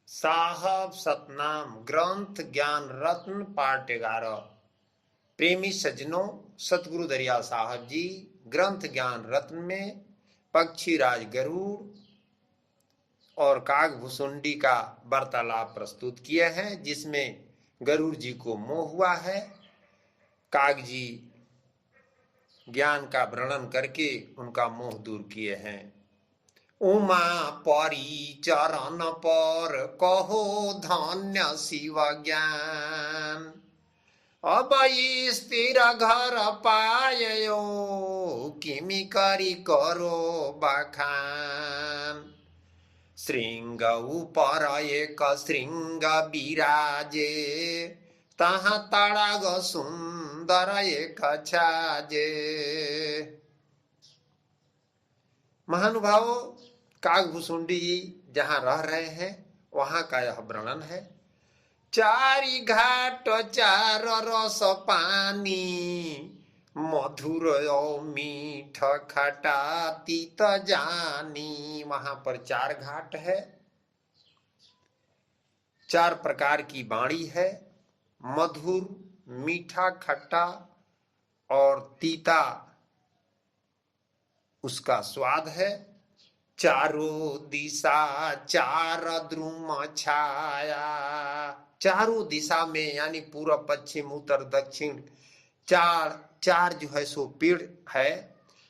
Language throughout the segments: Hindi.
साहब सतनाम ग्रंथ ज्ञान रत्न पाठ 11। प्रेमी सज्जनों, सतगुरु दरिया साहब जी ग्रंथ ज्ञान रत्न में पक्षी राज गरुड़ और काग भुसुंडी का वार्तालाप प्रस्तुत किए हैं, जिसमें गरुड़ जी को मोह हुआ है। काग जी ज्ञान का वर्णन करके उनका मोह दूर किए हैं। उमा परी चरण पर कहो धन्य शिव ज्ञान, अब स्थिर घर पायो किमि करी करो बखान। श्रृंग ऊपर एक श्रृंग विराजे, तहाँ तड़ाग सुंदर एक छाजे। महानुभावों, काग भुसुंडी जी जहाँ रह रहे हैं वहां का यह वर्णन है। चारि घाट चार रस पानी, मधुर मीठ खटा तीत जानी। वहां पर चार घाट है, चार प्रकार की वाणी है, मधुर, मीठा, खट्टा और तीता उसका स्वाद है। चारों दिशा चार द्रुम छाया, चारों दिशा में यानी पूर्व पश्चिम उत्तर दक्षिण चार जो है सो पेड़ है।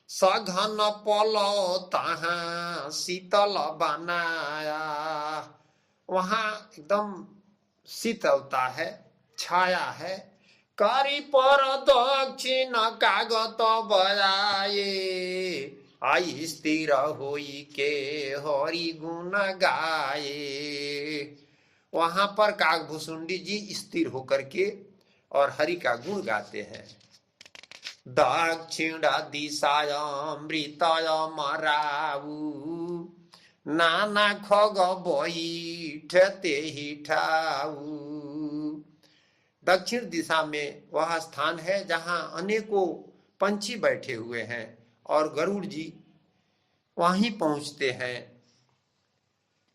सघन पलो तहाँ शीतल बनाया, वहां एकदम शीतलता है, छाया है। करी पर दक्षिण कागत बजाए, आई स्थिर होई के हरि गुण गाए। वहां पर काग भुसुंडी जी स्थिर होकर के और हरि का गुण गाते हैं। दक्षिण दिशामृतय मराऊ, नाना खग बैठते ही ठाऊ। दक्षिण दिशा में वह स्थान है जहां अनेकों पंछी बैठे हुए हैं और गरुड़ जी वहीं पहुंचते हैं।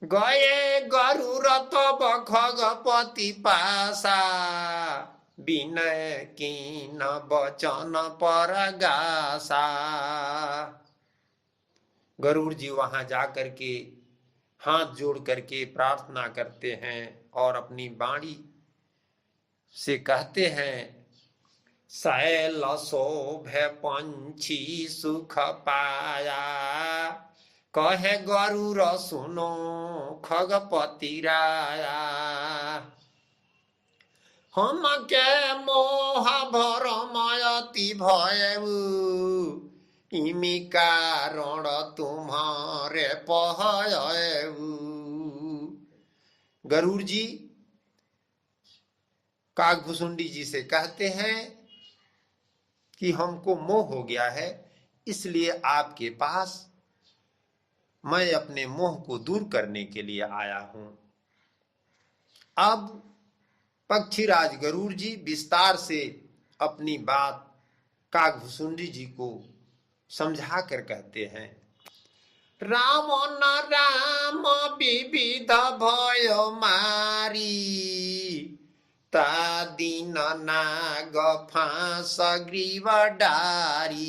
गए गरुड़ तब खगपति पासा, विनय कीन बचन पर गासा। गरुड़ जी वहां जाकर के हाथ जोड़ करके प्रार्थना करते हैं और अपनी वाणी से कहते हैं। शैल शोभे पंछी सुख पाया, कहे गरुड़ सुनो खगपति राया। हम के मोह भरमयति भयऊ, इमी कारण तुम्हारे पहयऊ। गरुड़ जी काग भुसुंडी जी से कहते हैं कि हमको मोह हो गया है, इसलिए आपके पास मैं अपने मोह को दूर करने के लिए आया हूं। अब पक्षीराज गरुड़ जी विस्तार से अपनी बात काग भुसुंडी जी को समझा कर कहते हैं। राम न राम विविध भय मारी, ता दीन नाग फांस ग्रीव डारी।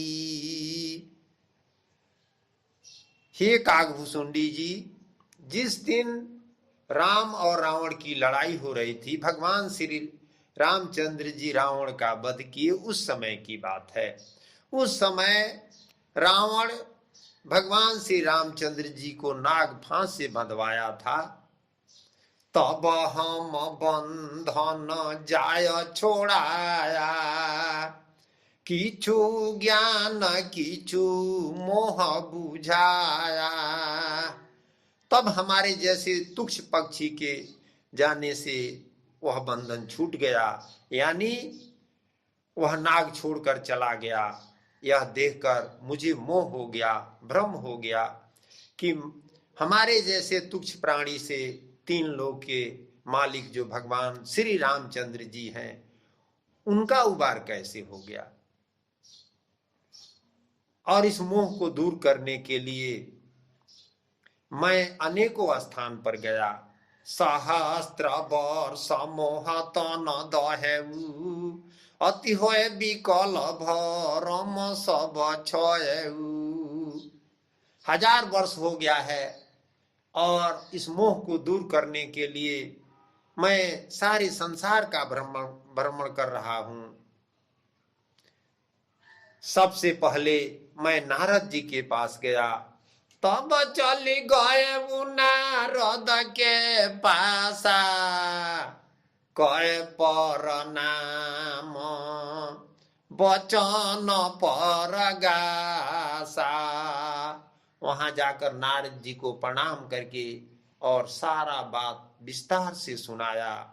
हे काग भुसुंडी जी, जिस दिन राम और रावण की लड़ाई हो रही थी, भगवान श्री रामचंद्र जी रावण का वध किए, उस समय की बात है। उस समय रावण भगवान श्री रामचंद्र जी को नाग फांस से बंधवाया था। तब हम बंधन जाय छोड़ाया, किछु ज्ञान किछु मोह बुझाया। तब हमारे जैसे तुक्ष पक्षी के जाने से वह बंधन छूट गया, यानी वह नाग छोड़कर चला गया। यह देखकर मुझे मोह हो गया, भ्रम हो गया कि हमारे जैसे तुच्छ प्राणी से तीन लोक के मालिक जो भगवान श्री रामचंद्र जी हैं, उनका उबार कैसे हो गया। और इस मोह को दूर करने के लिए मैं अनेकों स्थान पर गया, सहस्त्र वर्ष मोहत न दहेऊ, अति होए विकल भरम सब छयऊ। 1000 वर्ष हो गया है और इस मोह को दूर करने के लिए मैं सारे संसार का भ्रमण कर रहा हूं। सबसे पहले मैं नारद जी के पास गया, तब चली गए नारद के पासा, कहे पर नाम बचन पर गासा। वहां जाकर नारद जी को प्रणाम करके और सारा बात विस्तार से सुनाया।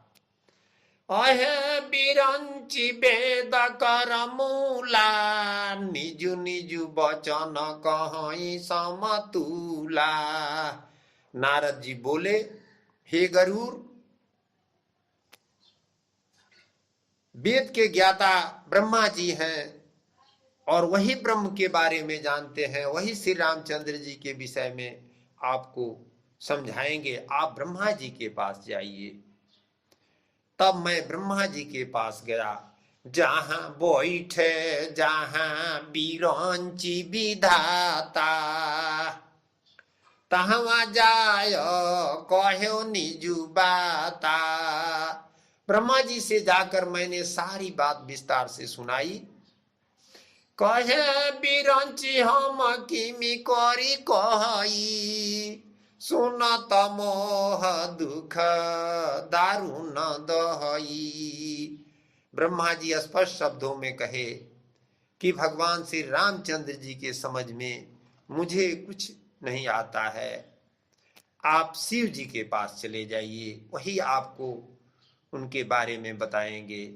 अहे बिरंची वेद कर मूला, निजु निजु बचन कहीं समतुला। नारद जी बोले, हे गरुड़, वेद के ज्ञाता ब्रह्मा जी हैं और वही ब्रह्म के बारे में जानते हैं, वही श्री रामचंद्र जी के विषय में आपको समझाएंगे। आप ब्रह्मा जी के पास जाइए। तब मैं ब्रह्मा जी के पास गया। जहां बैठे जहां बिरंची विधाता, तहाँ जाय कहो निजु बाता। ब्रह्मा जी से जाकर मैंने सारी बात विस्तार से सुनाई। कहे बिरंची हम किमी करी कही, सुनत मोह दुख दारुण दहई। ब्रह्मा जी स्पष्ट शब्दों में कहे कि भगवान श्री रामचंद्र जी के समझ में मुझे कुछ नहीं आता है। आप शिव जी के पास चले जाइए, वही आपको उनके बारे में बताएंगे।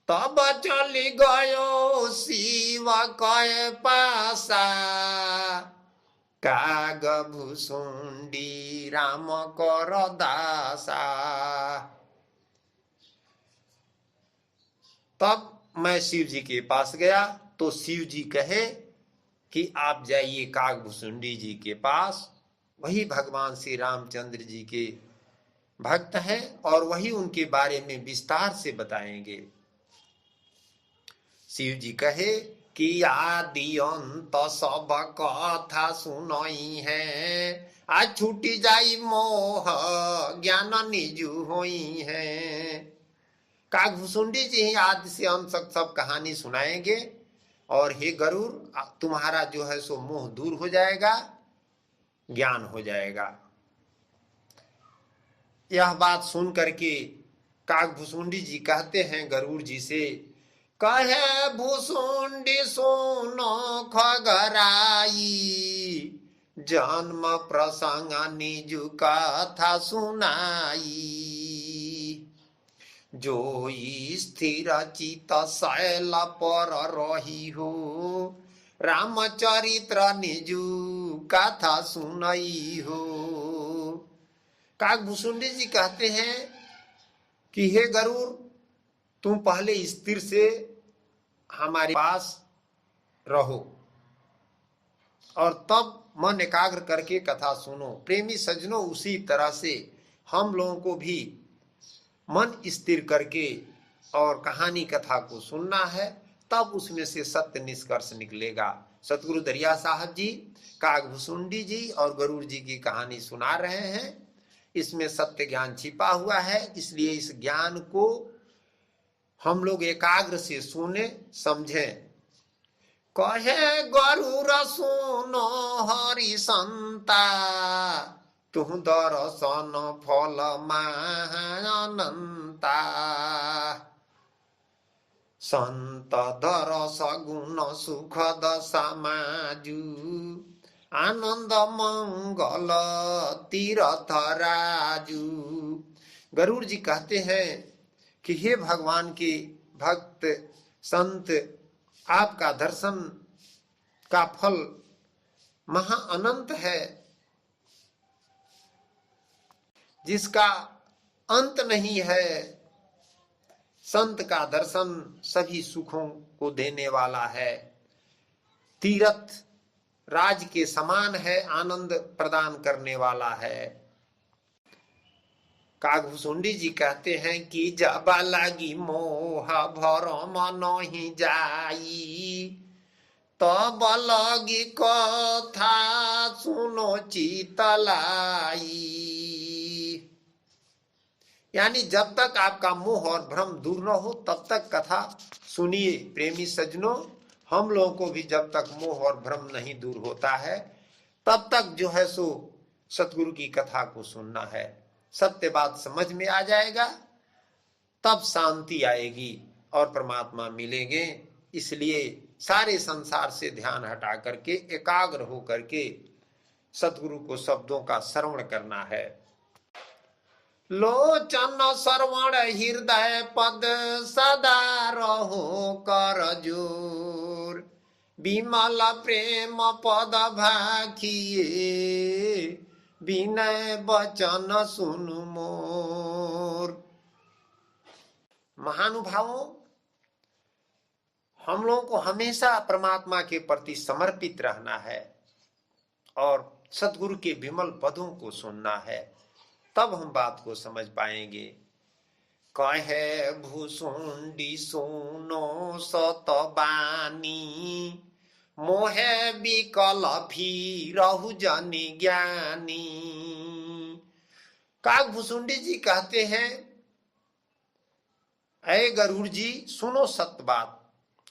तब चली गयो शिव के पासा, काग भुसुंडी राम कर दासा। तब मैं शिव जी के पास गया तो शिव जी कहे कि आप जाइए काग भुसुंडी जी के पास, वही भगवान श्री रामचंद्र जी के भक्त हैं और वही उनके बारे में विस्तार से बताएंगे। शिव जी कहे कि आदि अंत सब कथा सुनई है, आज छूटी जाई मोह ज्ञान निजु होई है। कागभुसुंडी जी ही आदि से अंत तक सब कहानी सुनाएंगे और हे गरुड़, तुम्हारा जो है सो मोह दूर हो जाएगा, ज्ञान हो जाएगा। यह बात सुन करके कागभुसुंडी जी कहते हैं गरुड़ जी से, कहे भुसुंडी सुनो खगराई, जन्म प्रसंग निजु कथा सुनाई। जो स्थिर चित शैल पर रही हो, रामचरित्र निजु कथा सुनई हो। कागभुसुंडी जी कहते हैं कि हे गरुड़, तुम पहले स्थिर से हमारे पास रहो और तब मन एकाग्र करके कथा सुनो। प्रेमी सज्जनों, उसी तरह से हम लोगों को भी मन स्थिर करके और कहानी कथा को सुनना है, तब उसमें से सत्य निष्कर्ष निकलेगा। सतगुरु दरिया साहब जी कागभुसुंडी जी और गरुड़ जी की कहानी सुना रहे हैं। इसमें सत्य ज्ञान छिपा हुआ है, इसलिए इस ज्ञान को हम लोग एकाग्र से सुने समझें। कहे गरुड़ सुनो हरि संता, तुह दर्शन फल महानंता। संत दरस गुण सुखद समाजु, आनंद मंगल तीर्थ राजू। गरुड़ जी कहते हैं कि हे भगवान के भक्त संत, आपका दर्शन का फल महा अनंत है, जिसका अंत नहीं है। संत का दर्शन सभी सुखों को देने वाला है, तीर्थ राज के समान है, आनंद प्रदान करने वाला है। कागभूषुंडी जी कहते हैं कि जब लागी मोह भरम नहीं जाई, तब लगी कथा सुनो चितलाई। यानी जब तक आपका मोह और भ्रम दूर न हो तब तक कथा सुनिए। प्रेमी सज्जनों, हम लोगों को भी जब तक मोह और भ्रम नहीं दूर होता है तब तक जो है सो सतगुरु की कथा को सुनना है। सत्य बात समझ में आ जाएगा, तब शांति आएगी और परमात्मा मिलेंगे। इसलिए सारे संसार से ध्यान हटा करके एकाग्र हो करके सतगुरु को शब्दों का श्रवण करना है। लोचन श्रवण हृदय पद सदा रहो कर जोर, विमल प्रेम पद भाखिए विनय वचन सुन मोर। महानुभावों, हम लोगों को हमेशा परमात्मा के प्रति समर्पित रहना है और सतगुरु के विमल पदों को सुनना है, तब हम बात को समझ पाएंगे। कहे भूसुंडी सुनो सतबानी, मोहे विकल फिरहु जनि ज्ञानी। कागभूषुंडी जी कहते हैं, ऐ गरुड़ जी सुनो सत्य बात,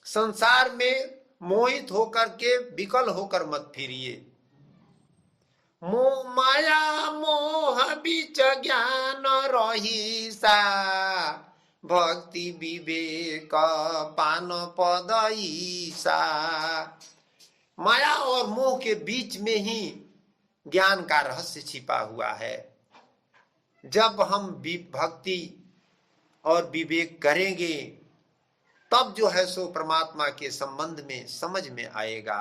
संसार में मोहित होकर के विकल होकर मत फिरिए। मोह माया मोह बीच ज्ञान रहीसा, भक्ति विवेक पान पद ईसा। माया और मोह के बीच में ही ज्ञान का रहस्य छिपा हुआ है। जब हम भक्ति और विवेक करेंगे तब जो है सो परमात्मा के संबंध में समझ में आएगा।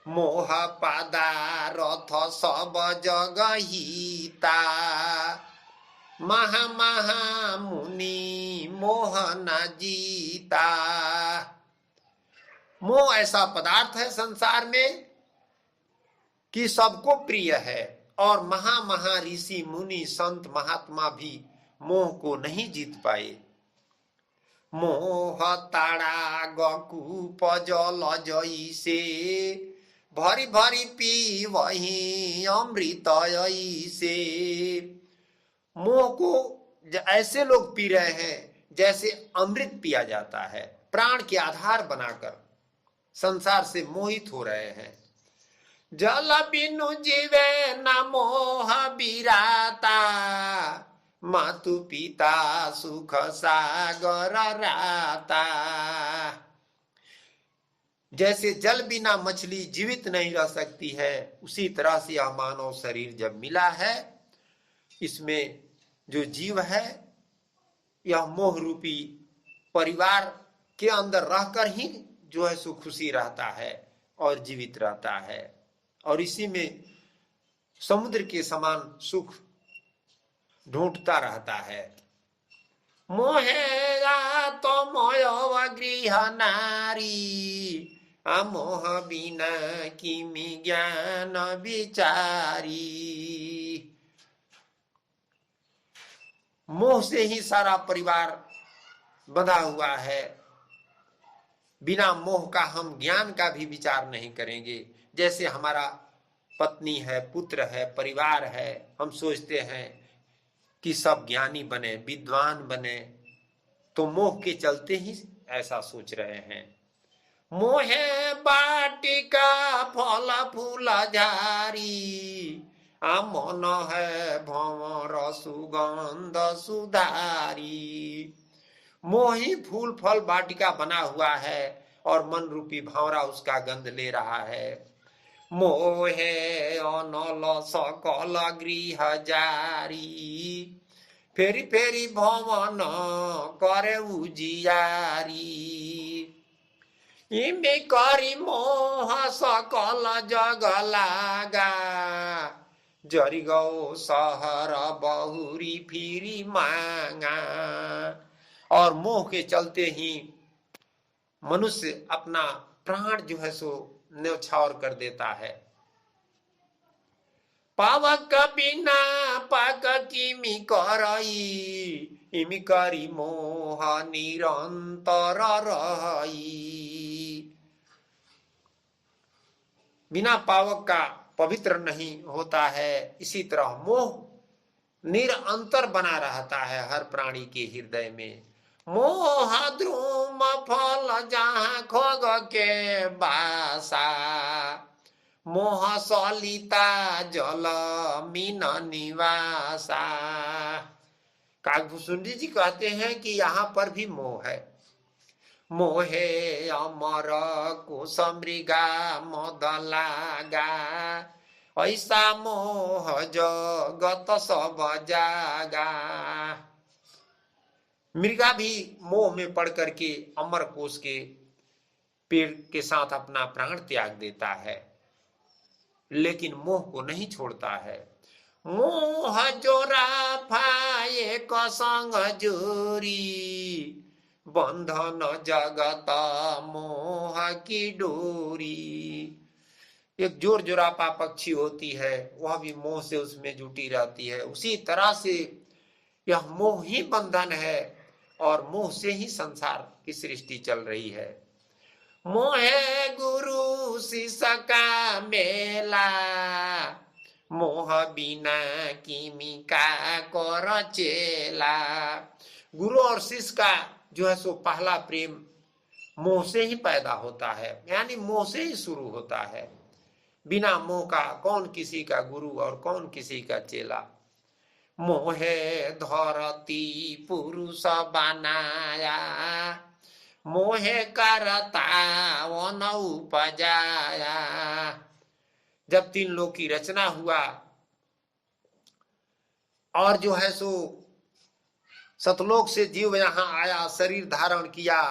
मोह पदारथ सब जग हिता, महा महा मुनि मोह न जीता। मोह ऐसा पदार्थ है संसार में कि सबको प्रिय है और महा महा ऋषि मुनि संत महात्मा भी मोह को नहीं जीत पाए। मोह ताड़ा गकूप जल जैसे, भरी भरी पी वही अमृत ऐसे। मोह को ऐसे लोग पी रहे हैं जैसे अमृत पिया जाता है, प्राण के आधार बनाकर संसार से मोहित हो रहे हैं। जल बिनु जीवे न मोह बिराता, मातु पिता सुख सागर राता। जैसे जल बिना मछली जीवित नहीं रह सकती है, उसी तरह से यह मानव शरीर जब मिला है, इसमें जो जीव है यह मोह रूपी परिवार के अंदर रहकर ही जो है सो खुशी रहता है और जीवित रहता है, और इसी में समुद्र के समान सुख ढूंढता रहता है। मोहेगा तो मोयव गृह नारी, मोह बिना किमि ज्ञान विचारी। मोह से ही सारा परिवार बंधा हुआ है। बिना मोह का हम ज्ञान का भी विचार नहीं करेंगे। जैसे हमारा पत्नी है, पुत्र है, परिवार है, हम सोचते हैं कि सब ज्ञानी बने, विद्वान बने, तो मोह के चलते ही ऐसा सोच रहे हैं। मोहे बाटिका फल फूल झारी, मन है भंवर सुगंध सुधारी। मोह ही फूल फल बाटिका बना हुआ है और मन रूपी भंवरा उसका गंध ले रहा है। मोहे अनल सकल गृह जारी, फेरी फेरी भवन करे उजियारी। इमे करी मोह सकल जग लागा, जरी गो सहर बहुरी फिरी मांगा। और मोह के चलते ही मनुष्य अपना प्राण जो है सो न्यौछावर कर देता है। पावक बिना पाक किमि करई, इमि करी मोह निरंतर रही। बिना पावक का पवित्र नहीं होता है, इसी तरह मोह निरंतर बना रहता है हर प्राणी के हृदय में। मोह द्रुम फल जहाँ खोग के बासा, मोह सलिता जल मीन निवासा। काकभूषुंडी जी कहते हैं कि यहाँ पर भी मोह है। मोहे अमर कुश मृगा मद लागा, ऐसा मोह जगत सब जागा। मृगा भी मोह में पड़ करके अमर कोश के पेड़ के साथ अपना प्राण त्याग देता है, लेकिन मोह को नहीं छोड़ता है। मोह जोरा फाये कसंग जोरी, बंधन जगत मोह की डोरी। एक जोर जोरापा पक्षी होती है, वह भी मोह से उसमें जुटी रहती है। उसी तरह से यह मोह ही बंधन है और मोह से ही संसार की सृष्टि चल रही है। मोहे गुरु शिष्य का मेला, मोह बिना किमी का कर चेला। गुरु और शिष्य का जो है सो पहला प्रेम मोह से ही पैदा होता है, यानी मोह से ही शुरू होता है। बिना मोह का कौन किसी का गुरु और कौन किसी का चेला। मोहे धरती पुरुष बनाया, मोहे करता वन उपजाया। जब तीन लोक की रचना हुआ और जो है सो सतलोक से जीव यहाँ आया, शरीर धारण किया,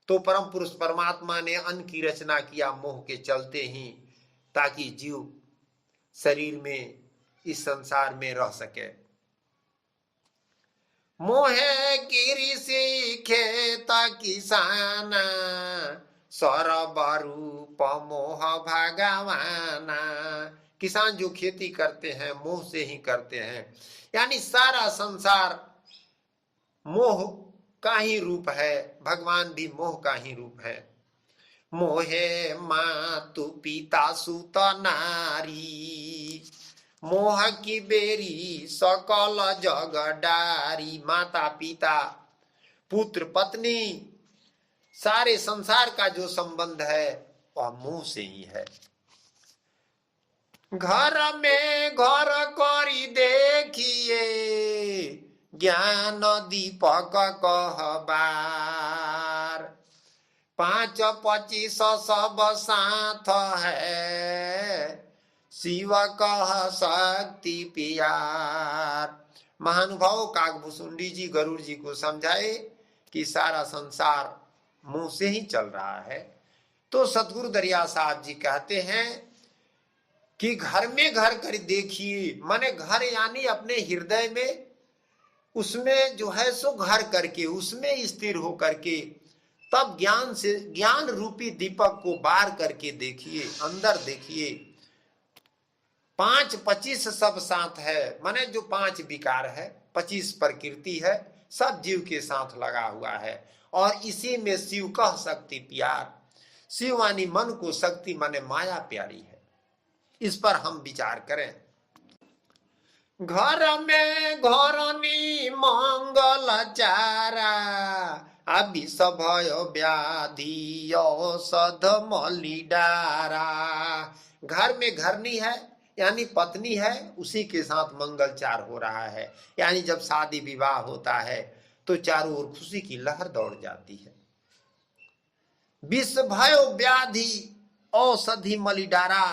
तो परम पुरुष परमात्मा ने अन्न की रचना किया मोह के चलते ही, ताकि जीव शरीर में इस संसार में रह सके। मोहे कृषि खेत किसाना, सर्वरूप मोह भगवाना। किसान जो खेती करते हैं मोह से ही करते हैं, यानी सारा संसार मोह का ही रूप है, भगवान भी मोह का ही रूप है। मोहे मातु पिता सुत नारी, मोह की बेरी सकल जग डारी। माता पिता पुत्र पत्नी सारे संसार का जो संबंध है वह मोह से ही है। घर में घर करी देखिए, ज्ञान दीपक कहबार। 5 25 सब साथ है, शिव कह शक्ति प्यार। महानुभाव काकभूषुंडी जी गरुड़ जी को समझाए कि सारा संसार मुंह से ही चल रहा है। तो सतगुरु दरिया साहब जी कहते हैं कि घर में घर कर देखिए, माने घर यानी अपने हृदय में, उसमें जो है सो घर करके उसमें स्थिर हो करके तब ज्ञान से, ज्ञान रूपी दीपक को बार करके देखिए, अंदर देखिए। 5 25 सब साथ है, माने जो 5 विकार है, 25 प्रकृति है, सब जीव के साथ लगा हुआ है। और इसी में शिव कह शक्ति प्यार। शिव वानी मन को, शक्ति माने माया प्यारी है। इस पर हम विचार करें। घर में घरनी मंगल चारा, अभी सभय व्याधि औषध मली डारा। घर में घरनी है यानी पत्नी है, उसी के साथ मंगलचार हो रहा है। यानी जब शादी विवाह होता है तो चारों ओर खुशी की लहर दौड़ जाती है। विष भय व्याधि औषधि मलिडारा।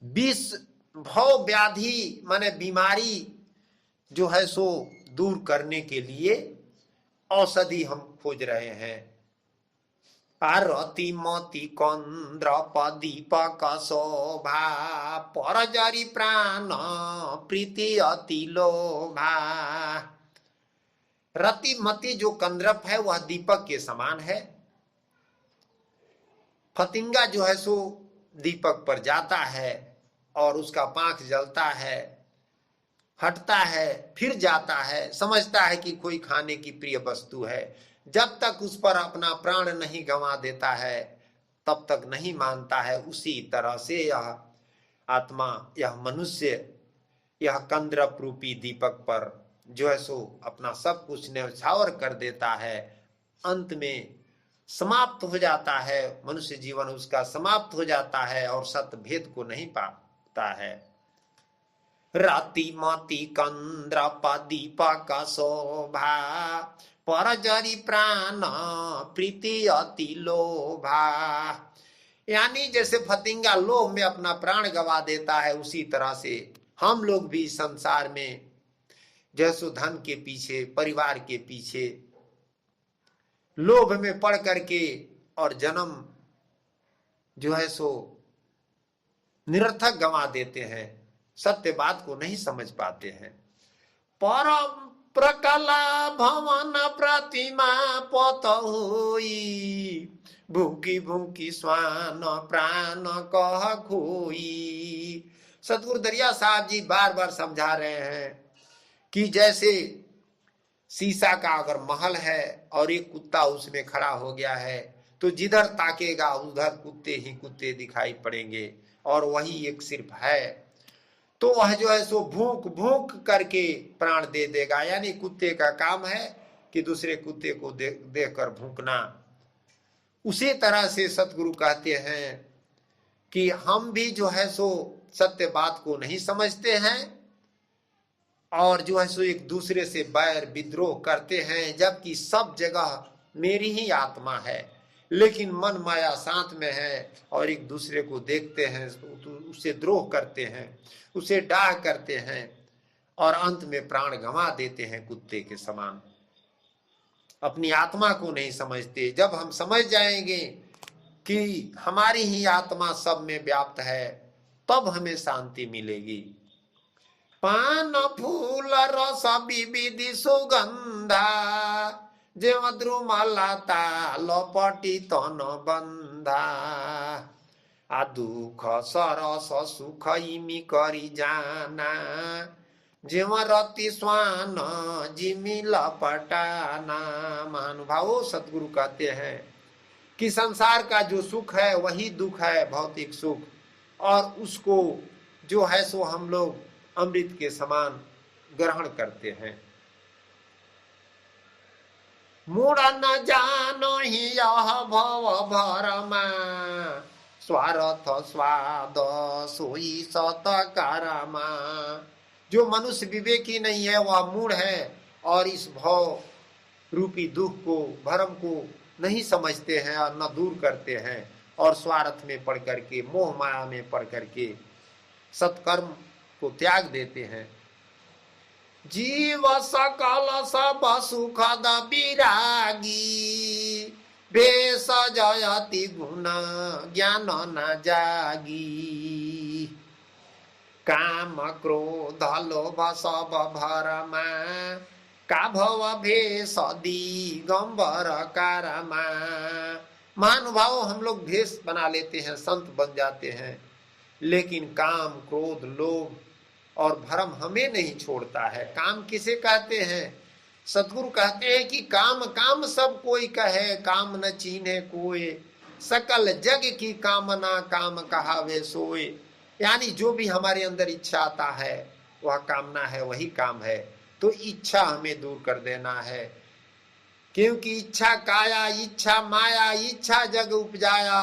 विष भव व्याधि माने बीमारी जो है सो दूर करने के लिए औषधि हम खोज रहे हैं। रति मति कंद्र दीपक शोभा, परजरी प्राण प्रीति अति लोभा। रति मति जो कंद्रप है वह दीपक के समान है। फतिंगा जो है सो दीपक पर जाता है और उसका पांख जलता है, हटता है, फिर जाता है, समझता है कि कोई खाने की प्रिय वस्तु है। जब तक उस पर अपना प्राण नहीं गंवा देता है तब तक नहीं मानता है। उसी तरह से यह आत्मा, यह मनुष्य, यह कंदर्प रूपी दीपक पर जो है सो अपना सब कुछ न्यौछावर कर देता है, अंत में समाप्त हो जाता है। मनुष्य जीवन उसका समाप्त हो जाता है और सत्य भेद को नहीं पाता है। राति मति कंद्रप दीपक शोभा, पर जरी प्राण प्रीति अति लोभा। यानी जैसे फतिंगा लोभ में अपना प्राण गवा देता है, उसी तरह से हम लोग भी संसार में जैसो धन के पीछे, परिवार के पीछे लोभ में पड़ करके और जन्म जो है सो निरर्थक गंवा देते हैं, सत्य बात को नहीं समझ पाते हैं। परम प्रकला भवन प्रतिमा पत होई, भूखी भूखी स्वान प्राण कह खोई। सतगुरु दरिया साहब जी बार बार समझा रहे हैं कि जैसे शीशा का अगर महल है और एक कुत्ता उसमें खड़ा हो गया है तो जिधर ताकेगा उधर कुत्ते ही कुत्ते दिखाई पड़ेंगे, और वही एक सिर्फ है तो वह जो है सो भूख भूख करके प्राण दे देगा। यानी कुत्ते का काम है कि दूसरे कुत्ते को देखकर भूखना। उसी तरह से सतगुरु कहते हैं कि हम भी जो है सो सत्य बात को नहीं समझते हैं और जो है सो एक दूसरे से बैर विद्रोह करते हैं, जबकि सब जगह मेरी ही आत्मा है, लेकिन मन माया साथ में है और एक दूसरे को देखते हैं, उसे द्रोह करते हैं, उसे डाह करते हैं और अंत में प्राण गंवा देते हैं कुत्ते के समान। अपनी आत्मा को नहीं समझते। जब हम समझ जाएंगे कि हमारी ही आत्मा सब में व्याप्त है तब हमें शांति मिलेगी। पान फूल रस विविधि सुगंधा, जेव द्रुमलता लपटी तन बंधा। आ दुख सरस सुख इमी करी जाना, जेव रति स्वान जिमी लपटाना। महानुभावों, सतगुरु कहते हैं कि संसार का जो सुख है वही दुख है, भौतिक सुख, और उसको जो है सो हम लोग अमृत के समान ग्रहण करते हैं। मूढ़ न जानो ही यह भव भरमा, स्वार्थ स्वाद सोई सत कारमा। जो मनुष्य विवेकी नहीं है वह मूढ़ है और इस भव रूपी दुख को, भरम को नहीं समझते हैं और न दूर करते हैं, और स्वार्थ में पड़ करके, मोह माया में पड़ करके सत्कर्म को त्याग देते हैं। जीव सकल सब सुखद विरागी, भेष जयति गुण ज्ञान न जागी। काम क्रोध लोभ सब भरमा, का भव भेष दिगंबर कारमा। महानुभाव, हम लोग भेष बना लेते हैं, संत बन जाते हैं, लेकिन काम क्रोध लोभ और भ्रम हमें नहीं छोड़ता है। काम किसे कहते हैं? सतगुरु कहते हैं कि काम काम सब कोई कहे, काम न चीन्हे कोई, सकल जग की कामना काम कहावे सोए। यानी जो भी हमारे अंदर इच्छा आता है वह कामना है, वही काम है। तो इच्छा हमें दूर कर देना है, क्योंकि इच्छा काया इच्छा माया, इच्छा जग उपजाया।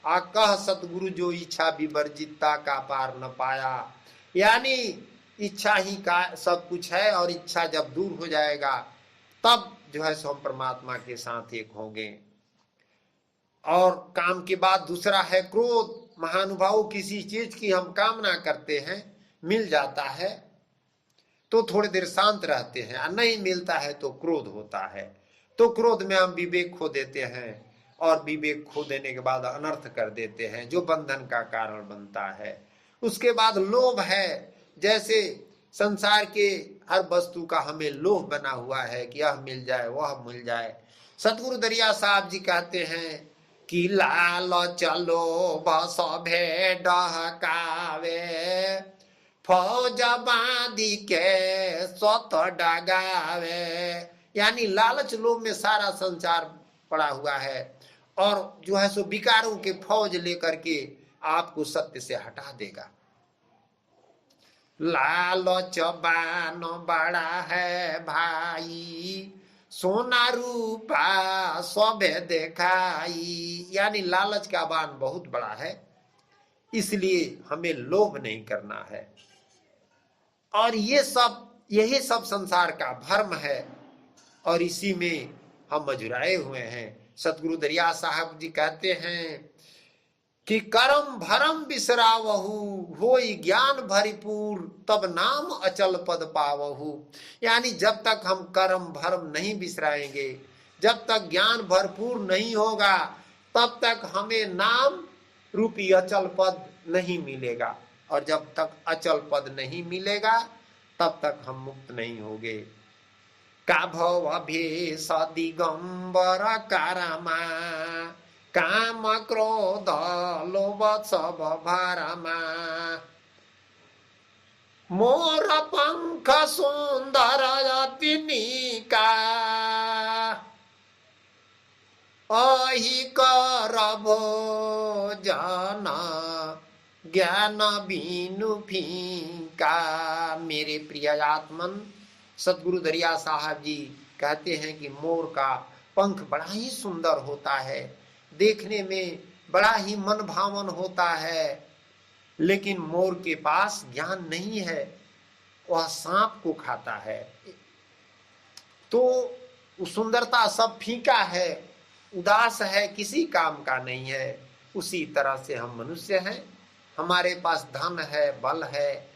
आ कह सतगुरु जो इच्छा विवर्जिता का पार न पाया। यानी इच्छा ही का सब कुछ है, और इच्छा जब दूर हो जाएगा तब जो है सो हम परमात्मा के साथ एक होंगे। और काम के बाद दूसरा है क्रोध। महानुभाव, किसी चीज की हम कामना करते हैं, मिल जाता है तो थोड़ी देर शांत रहते हैं, और नहीं मिलता है तो क्रोध होता है। तो क्रोध में हम विवेक खो देते हैं, और विवेक खो देने के बाद अनर्थ कर देते हैं, जो बंधन का कारण बनता है। उसके बाद लोभ है। जैसे संसार के हर वस्तु का हमें लोभ बना हुआ है कि यह मिल जाए, वह मिल जाए। सतगुरु दरिया साहब जी कहते हैं कि लाल चलो बस भेड़ डहकावे, फौज बांधी के स्वत डगावे। यानी लालच लोभ में सारा संसार पड़ा हुआ है, और जो है सो विकारों के फौज लेकर के आपको सत्य से हटा देगा। लालच बान बड़ा है भाई, सोना रूपा सबे देखाई। यानी लालच का बाण बहुत बड़ा है, इसलिए हमें लोभ नहीं करना है। और यही सब संसार का भ्रम है, और इसी में हम मजुराए हुए हैं। सतगुरु दरिया साहब जी कहते हैं कि कर्म भरम बिसरावहु, होई ज्ञान भरिपूर, तब नाम अचल पद पावहु। यानी जब तक हम कर्म भरम नहीं बिसराएंगे, जब तक ज्ञान भरपूर नहीं होगा, तब तक हमें नाम रूपी अचल पद नहीं मिलेगा। और जब तक अचल पद नहीं मिलेगा, तब तक हम मुक्त नहीं होंगे। का भव भेष दिगंबर कारमा, काम क्रोध लोभ सब भारमा। मोर पंख सुंदर अति नीका, अहि कर भोजन ज्ञान बीनु फीका। मेरे प्रिय आत्मन, सतगुरु दरिया साहब जी कहते हैं कि मोर का पंख बड़ा ही सुंदर होता है, देखने में बड़ा ही मन भावन होता है, लेकिन मोर के पास ज्ञान नहीं है, वह सांप को खाता है। तो सुंदरता सब फीका है, उदास है, किसी काम का नहीं है। उसी तरह से हम मनुष्य हैं, हमारे पास धन है, बल है,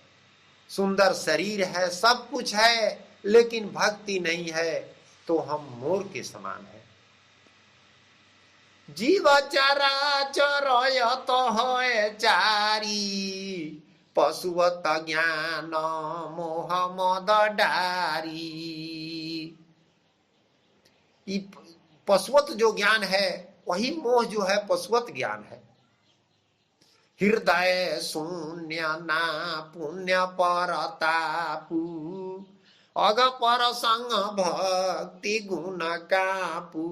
सुंदर शरीर है, सब कुछ है, लेकिन भक्ति नहीं है, तो हम मोर के समान है। जीव चराचर यत है चारी, पशुवत ज्ञान मोह मद डारी। पशुवत जो ज्ञान है, वही मोह जो है पशुवत ज्ञान है। हृदय शून्य ना पुण्य परतापू, अग पर संग भक्ति गुण कापू।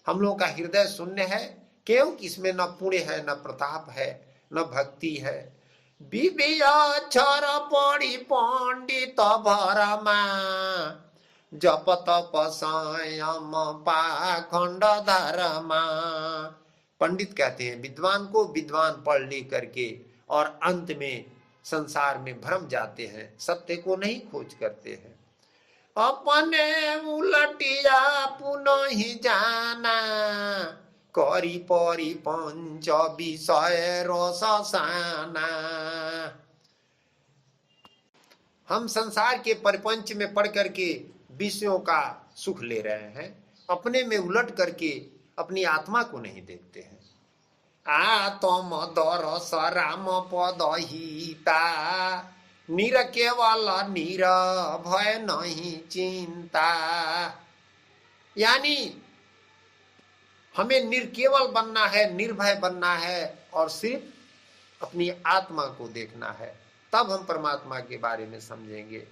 हम लोग का हृदय शून्य है, क्योंकि इसमें न पुण्य है, न प्रताप है, न भक्ति है। विविअक्षर पढ़ी पंडित भरमा, जप तप संयम पाखंड धर्मा। पंडित कहते हैं विद्वान को, विद्वान पढ़ लिख करके और अंत में संसार में भ्रम जाते हैं, सत्य को नहीं खोज करते हैं। अपने उलटिया पुनः ही जाना, करी परी पंच विषय रसाना। हम संसार के परिपंच में पढ़ करके विषयों का सुख ले रहे हैं, अपने में उलट करके अपनी आत्मा को नहीं देखते हैं। आत्म दरस राम पद हिता, निर केवल निर भय नहीं चिंता। यानी हमें निर्केवल बनना है, निर्भय बनना है, और सिर्फ अपनी आत्मा को देखना है, तब हम परमात्मा के बारे में समझेंगे।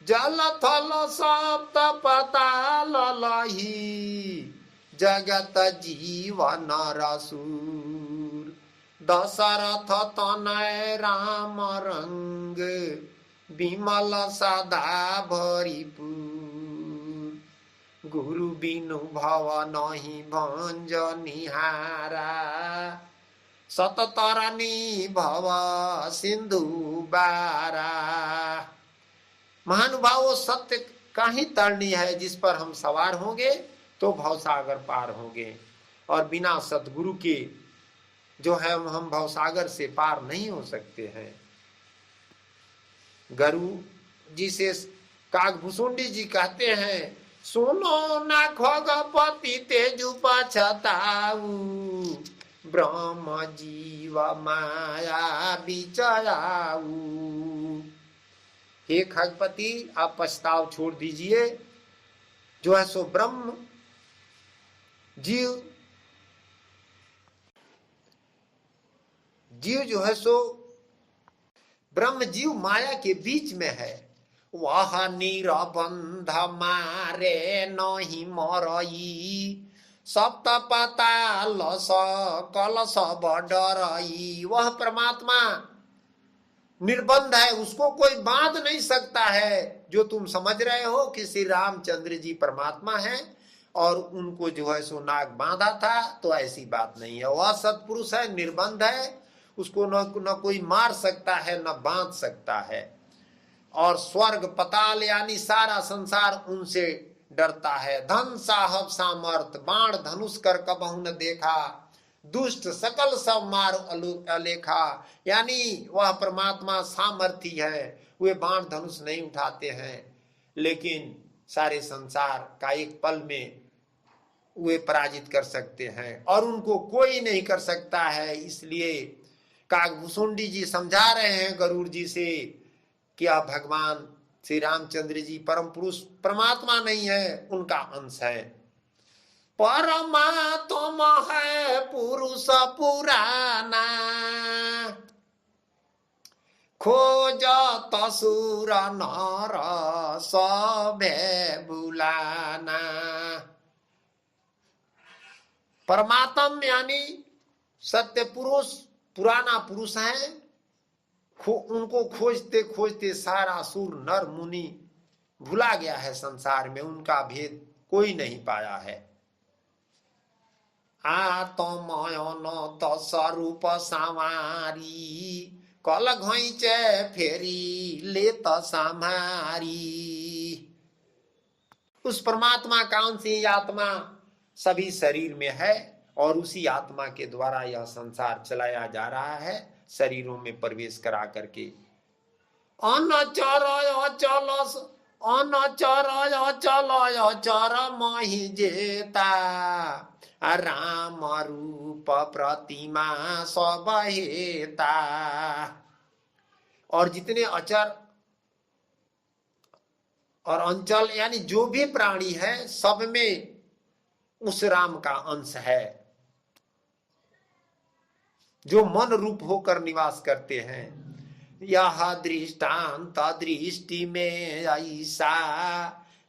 जल थल सप्त पताल लही, जगत जीवन रसूर। दशरथ तनय राम रंग, विमल सदा भरिपूर। गुरु बिनु भव नहीं भंज निहारा, सततरणी भव सिंधु बारा। महानुभावों, सत्य का ही तरणी है जिस पर हम सवार होंगे तो भवसागर पार होंगे, और बिना सतगुरु के जो है हम भवसागर से पार नहीं हो सकते हैं। गुरु जी से काकभूषुंडी जी कहते हैं, सुनो ना खगपति तेजु पछताऊ, ब्रह्म जीव माया बिचयाऊ। हे खगपति, आप पछताव छोड़ दीजिए, जो है सो ब्रह्म जीव जीव जो है सो ब्रह्म जीव माया के बीच में है। वह निरबंध मारे नहीं मरई, सप्त पाताल सकल सब डरई। वह परमात्मा निर्बंध है, उसको कोई बांध नहीं सकता है। जो तुम समझ रहे हो कि श्री रामचंद्र जी परमात्मा है और उनको जो है सो नाग बांधा था, तो ऐसी बात नहीं है। वह सत्पुरुष है, निर्बंध है, उसको न कोई मार सकता है न बांध सकता है। और स्वर्ग पताल यानी सारा संसार उनसे डरता है। धन साहब सामर्थ बाण धनुष कर कबहु न देखा, दुष्ट सकल सब मार अलेखा। यानी वह परमात्मा सामर्थी है, वे बाण धनुष नहीं उठाते हैं, लेकिन सारे संसार का एक पल में वे पराजित कर सकते हैं और उनको कोई नहीं कर सकता है। इसलिए काकभूषुंडी जी समझा रहे हैं गरुड़ जी से कि आप भगवान श्री रामचंद्र जी परम पुरुष परमात्मा नहीं है, उनका अंश है। परमात्मा है पुरुष पुराना, खोजत सुर नर सभे बुलाना। परमात्म यानी सत्य पुरुष, पुराना पुरुष है। उनको खोजते खोजते सारा सुर नर मुनि भुला गया है संसार में, उनका भेद कोई नहीं पाया है। आत्मयन स्वरूप सामारी, कल घैचे फेरी ले सामारी। उस परमात्मा का अंश आत्मा सभी शरीर में है और उसी आत्मा के द्वारा यह संसार चलाया जा रहा है, शरीरों में प्रवेश करा करके। अनचर मही जेता, राम रूप प्रतिमा सब हेता। और जितने अचर और अंचल यानी जो भी प्राणी है, सब में उस राम का अंश है, जो मन रूप होकर निवास करते हैं। यह दृष्टांत दृष्टि में ऐसा,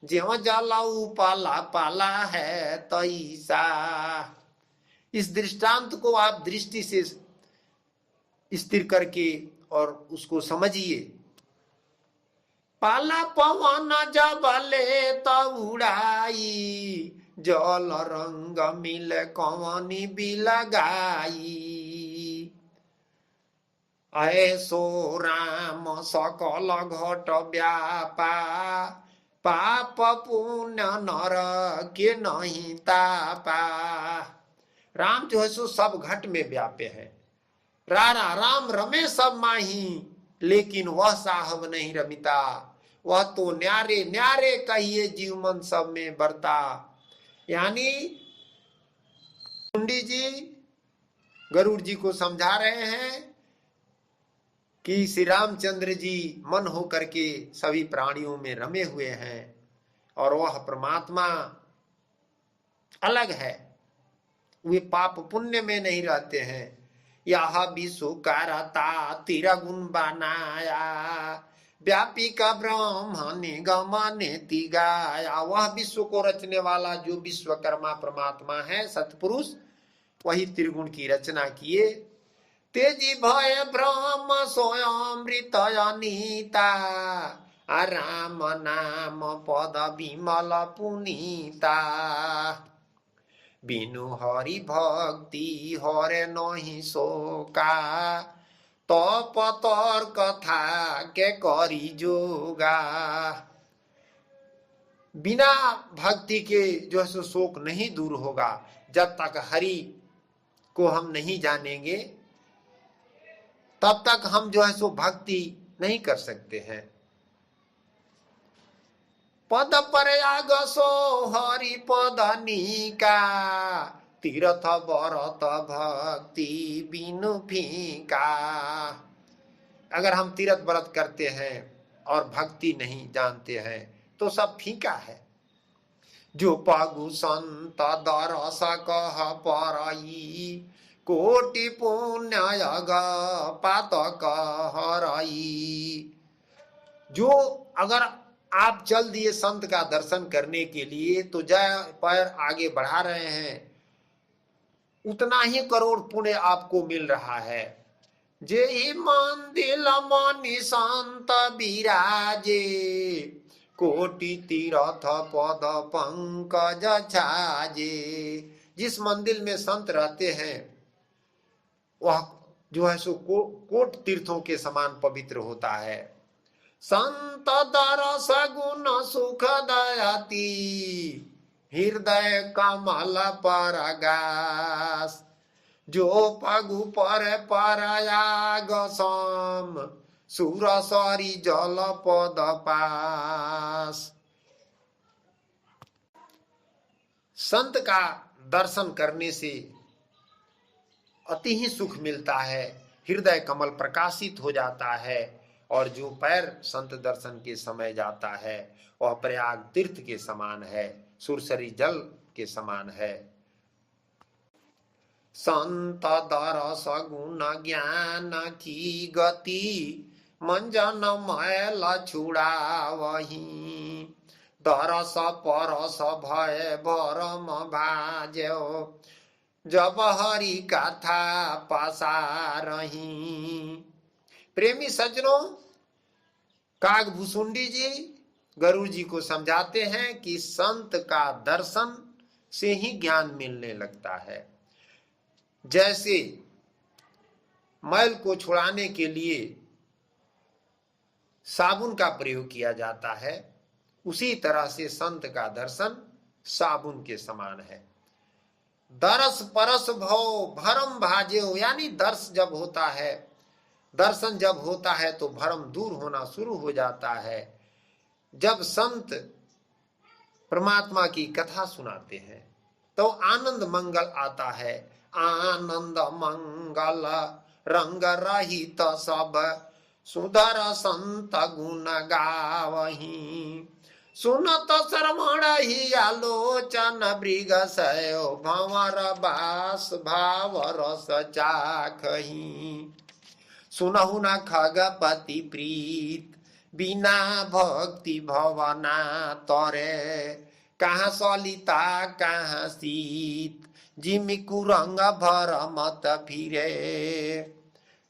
ज्यों जलाऊ पाला पाला है तैसा। इस दृष्टांत को आप दृष्टि से स्थिर करके और उसको समझिए। पाला पवन जब ले तो उड़ाई, जल रंग मिल कवनी भी लगाई। ऐसो राम सकल घट व्यापा, पाप पुण्य नर के नहीं तापा। राम जो है सो सब घट में व्यापे है। रारा राम रमे सब माही, लेकिन वह साहब नहीं रमिता। वह तो न्यारे न्यारे कहिए जीव मन सब में बरता। यानी कुंडी जी गरुड़ जी को समझा रहे हैं कि श्री रामचंद्र जी मन होकर के सभी प्राणियों में रमे हुए हैं और वह परमात्मा अलग है, वे पाप पुण्य में नहीं रहते हैं। यह विश्व करता तिरगुण बनाया, व्यापी का ब्रह्म निगम नेति गाया। वह विश्व को रचने वाला जो विश्वकर्मा परमात्मा है, सतपुरुष, वही त्रिगुण की रचना किए। तेजी भय ब्रह्म स्वयं अनीता, राम नाम पद विमल पुनीता। बिनु हरि भक्ति हरे नहीं शोका, तप तर्क था के करी जोगा। बिना भक्ति के जो है शोक नहीं दूर होगा। जब तक हरि को हम नहीं जानेंगे तब तक हम जो है सो भक्ति नहीं कर सकते हैं। पद प्रयाग सो हरि पद निका, तीर्थ व्रत भक्ति बिनु फीका। अगर हम तीर्थ व्रत करते हैं और भक्ति नहीं जानते हैं तो सब फीका है। जो पगु संत दरस कह परई, कोटि पुण्यग पातक हरई। जो अगर आप चल दिए संत का दर्शन करने के लिए तो जय पैर आगे बढ़ा रहे हैं, उतना ही करोड़ पुण्य आपको मिल रहा है। जे मंदिर मनि संत विराजे, कोटि तीर्थ पद पंकज छाजे। जिस मंदिर में संत रहते हैं वह जो है सो कोट तीर्थों के समान पवित्र होता है। संत दरस गुण सुख दयाति, हृदय कमल परगास। जो पगु पर परयाग सम, सुरसरी जल पद पास। संत का दर्शन करने से अति ही सुख मिलता है, हृदय कमल प्रकाशित हो जाता है। और जो पैर संत दर्शन के समय जाता है वह प्रयाग तीर्थ के समान है, सुरसरी जल के समान है। संत दरस गुण ज्ञान की गति, मंजन मैल छुड़ावही। दरस परस भय भरम भाज्यो, जब हरि कथा पसारही। प्रेमी सज्जनों, कागभूषुंडी जी गरुड़ जी को समझाते हैं कि संत का दर्शन से ही ज्ञान मिलने लगता है। जैसे मैल को छुड़ाने के लिए साबुन का प्रयोग किया जाता है, उसी तरह से संत का दर्शन साबुन के समान है। दरस परस भव भरम भाज्यो, यानी दर्श जब होता है, दर्शन जब होता है तो भरम दूर होना शुरू हो जाता है। जब संत परमात्मा की कथा सुनाते हैं तो आनंद मंगल आता है। आनंद मंगल रंग रहित सब, सुधर संत गुण गावही। सुनत श्रवण ही आलोचन मृग सयो, भंवर बास भाव रस चाखही। सुनहु न खगपति प्रीत, बिना भक्ति भवना तरे। कहाँ सलिता कहाँ सीत, जिमि कुरंग भर मत फिरे।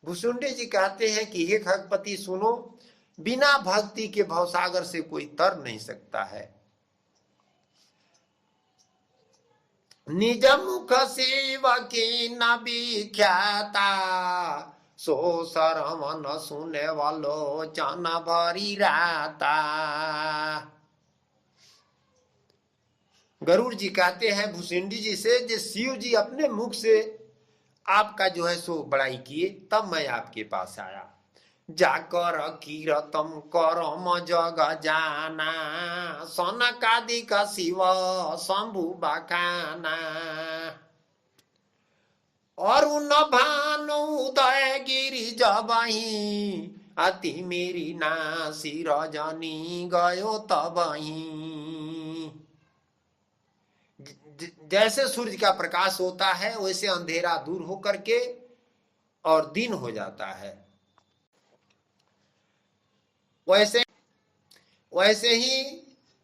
भूसुंडी जी कहते हैं कि हे खगपति सुनो, बिना भक्ति के भवसागर से कोई तर नहीं सकता है। निज मुख शिव की न विख्याता, सो सरमन सुने वालो चन भरी राता। गरुड़ जी कहते हैं भूसुंडी जी से, जे शिव जी अपने मुख से आपका जो है सो बड़ाई किए, तब मैं आपके पास आया। जाकर कीरतम करम जग जाना, सनकादिक शिव शंभु बखाना। अरुण भानु उदय गिरी जबही, अति मेरी नासी रजनी गयो तबही। जैसे सूर्य का प्रकाश होता है वैसे अंधेरा दूर होकर के और दिन हो जाता है। वैसे ही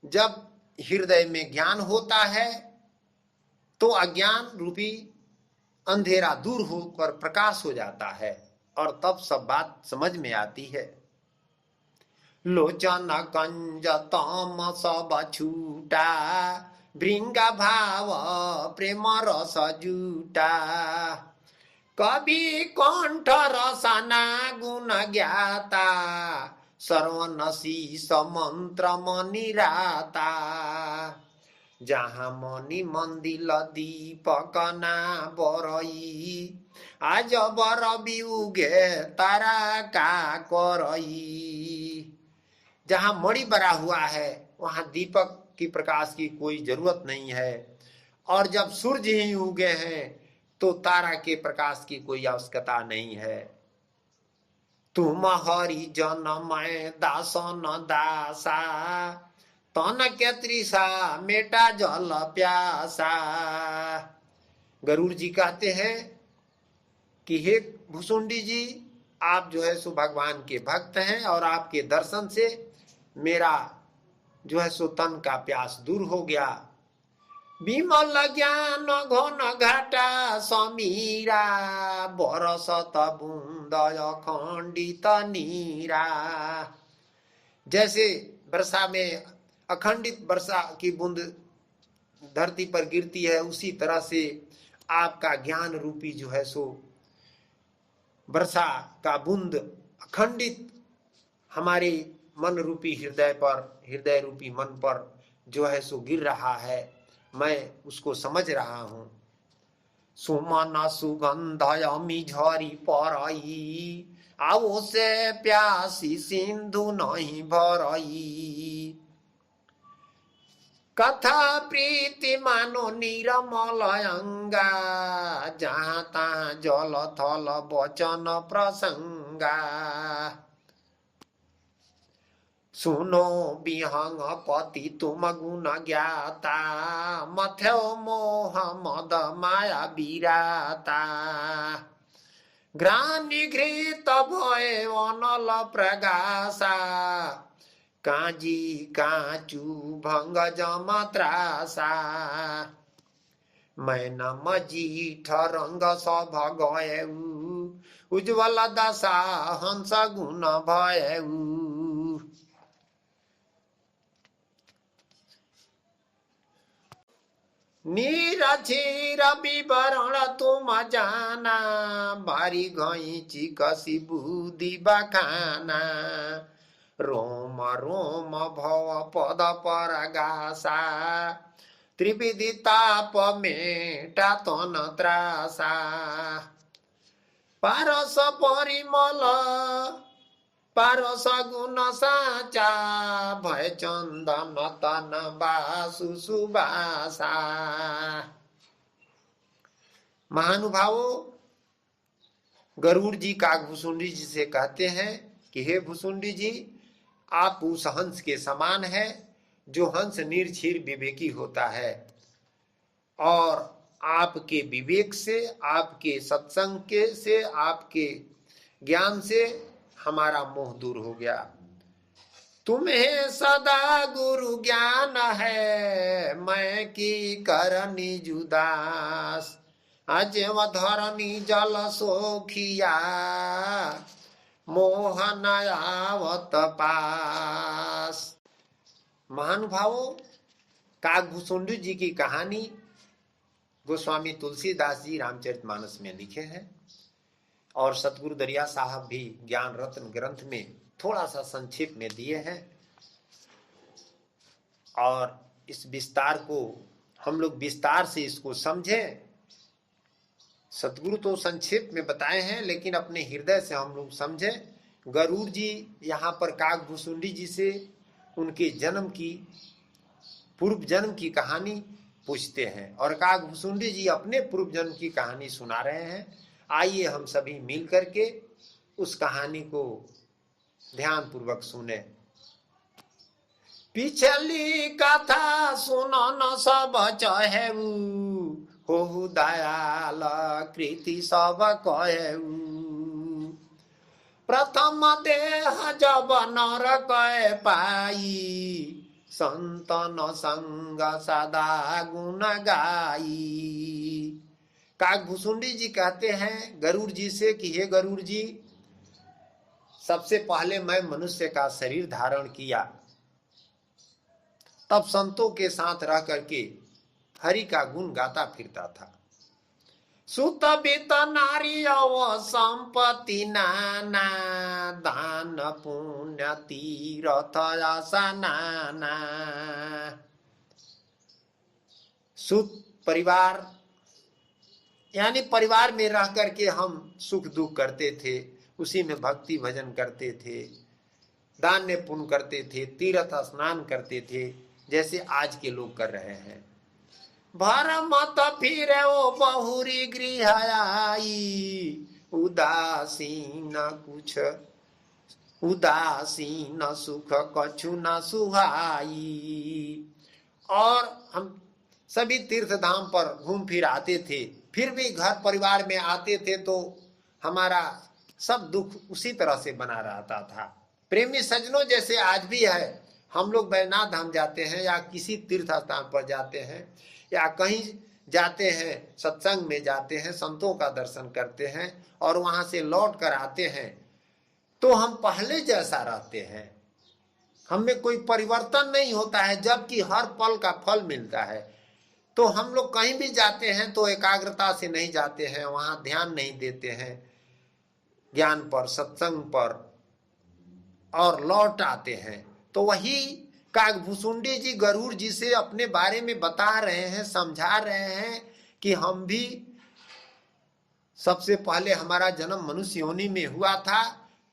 जब हृदय में ज्ञान होता है तो अज्ञान रूपी अंधेरा दूर होकर प्रकाश हो जाता है और तब सब बात समझ में आती है। लोचन कंज तम सब छूटा, भृंग भाव प्रेम रस जूटा। कवि कंठ रसना गुण ज्ञाता, सर्वनशीष मंत्र मणि राता। जहाँ मणि मंदिर दीपक ना बरई, आज बर बिउगे तारा का करई। जहाँ मणि बरा हुआ है वहां दीपक की प्रकाश की कोई जरूरत नहीं है, और जब सूर्य ही उगे हैं तो तारा के प्रकाश की कोई आवश्यकता नहीं है। तुम हरि जन मैं दासन दासा, तन के त्रिषा मेटा जल प्यासा। गरुड़ जी कहते हैं कि हे भुसुंडी जी, आप जो है सो भगवान के भक्त हैं और आपके दर्शन से मेरा जो है सो तन का प्यास दूर हो गया। विमल ज्ञान घन घाटा समीरा, बरसत बूंद अखंडित नीरा। जैसे वर्षा में अखंडित वर्षा की बूंद धरती पर गिरती है, उसी तरह से आपका ज्ञान रूपी जो है सो वर्षा का बूंद अखंडित हमारे मन रूपी हृदय पर, हृदय रूपी मन पर जो है सो गिर रहा है, मैं उसको समझ रहा हूं। सुमन सुगंध अमी झरी परई, आओ से प्यासी सिंधु नहीं भरई। कथा प्रीति मानो निरमल अंगा, जहाँ तहाँ जल थल वचन प्रसंगा। सुनो विहंग पति तुम गुण ज्ञाता, मथ्यो मोह मद माया विराता। ग्रानी घृत भय अनल प्रगासा, काजी काचू भंग जम त्रासा। मैं नम जीठ रंग सभ गयऊ, उज्ज्वल दशा हंस गुण भयऊ। निरक्षीर विवरण तुम जाना, बारी घैची कसी बुद्धि बखाना। रोम रोम भव पद परगासा, त्रिविधि ताप मेटा तन त्रासा। पारस परिमल पारस गुण साचा, भय चंदन तन बासु सुबासा। महानुभावों, गरुड़ जी काकभुसुंडी जी से कहते हैं कि हे भुसुंडी जी, आप उस हंस के समान है जो हंस निर्क्षीर विवेकी होता है, और आपके विवेक से, आपके सत्संग के से, आपके ज्ञान से हमारा मोह दूर हो गया। तुम्हें सदा गुरु ज्ञान है, मैं की करनी जुदास। अजव धरनी जल सोखिया, मोहन आवत पास। महानुभावों, काकभुसुंडी जी की कहानी गोस्वामी तुलसीदास जी रामचरितमानस में लिखे हैं, और सतगुरु दरिया साहब भी ज्ञान रत्न ग्रंथ में थोड़ा सा संक्षेप में दिए हैं। और इस विस्तार को हम लोग विस्तार से इसको समझें। सतगुरु तो संक्षेप में बताए हैं, लेकिन अपने हृदय से हम लोग समझें। गरुड़ जी यहाँ पर काकभुसुंडी जी से उनके जन्म की, पूर्व जन्म की कहानी पूछते हैं, और काकभुसुंडी जी अपने पूर्व जन्म की कहानी सुना रहे हैं। आइए हम सभी मिल करके उस कहानी को ध्यान पूर्वक सुने। पिछली कथा सुनो न सब चहेऊ, हो दयाल कृति सब कहेऊ। प्रथम देह जब नर कह पाई, संतन संग सदा गुण गाई। काकभुसुंडी जी कहते हैं गरुड़ जी से कि हे गरुड़ जी, सबसे पहले मैं मनुष्य का शरीर धारण किया, तब संतों के साथ रह करके हरि का गुण गाता फिरता था। सुत बित नारी संपत्ति नाना, दान पुण्य तीर्थ आसनाना। सुत परिवार यानी परिवार में रह करके हम सुख दुख करते थे, उसी में भक्ति भजन करते थे, दान पुण्य करते थे, तीर्थ स्नान करते थे, जैसे आज के लोग कर रहे हैं। भर मत फिरे ओ बहुरी गृह आई, उदासीन कुछ उदासीन सुख कछु न सुहाई। और हम सभी तीर्थ धाम पर घूम फिर आते थे, फिर भी घर परिवार में आते थे तो हमारा सब दुख उसी तरह से बना रहता था। प्रेमी सज्जनों, जैसे आज भी है, हम लोग बैजनाथ धाम जाते हैं या किसी तीर्थ स्थान पर जाते हैं या कहीं जाते हैं, सत्संग में जाते हैं, संतों का दर्शन करते हैं और वहां से लौट कर आते हैं, तो हम पहले जैसा रहते हैं, हमें कोई परिवर्तन नहीं होता है, जबकि हर पल का फल मिलता है। तो हम लोग कहीं भी जाते हैं तो एकाग्रता से नहीं जाते हैं, वहां ध्यान नहीं देते हैं ज्ञान पर, सत्संग पर, और लौट आते हैं। तो वही काकभूसुंडी जी गरुड़ जी से अपने बारे में बता रहे हैं, समझा रहे हैं कि हम भी सबसे पहले हमारा जन्म मनुष्य योनि में हुआ था,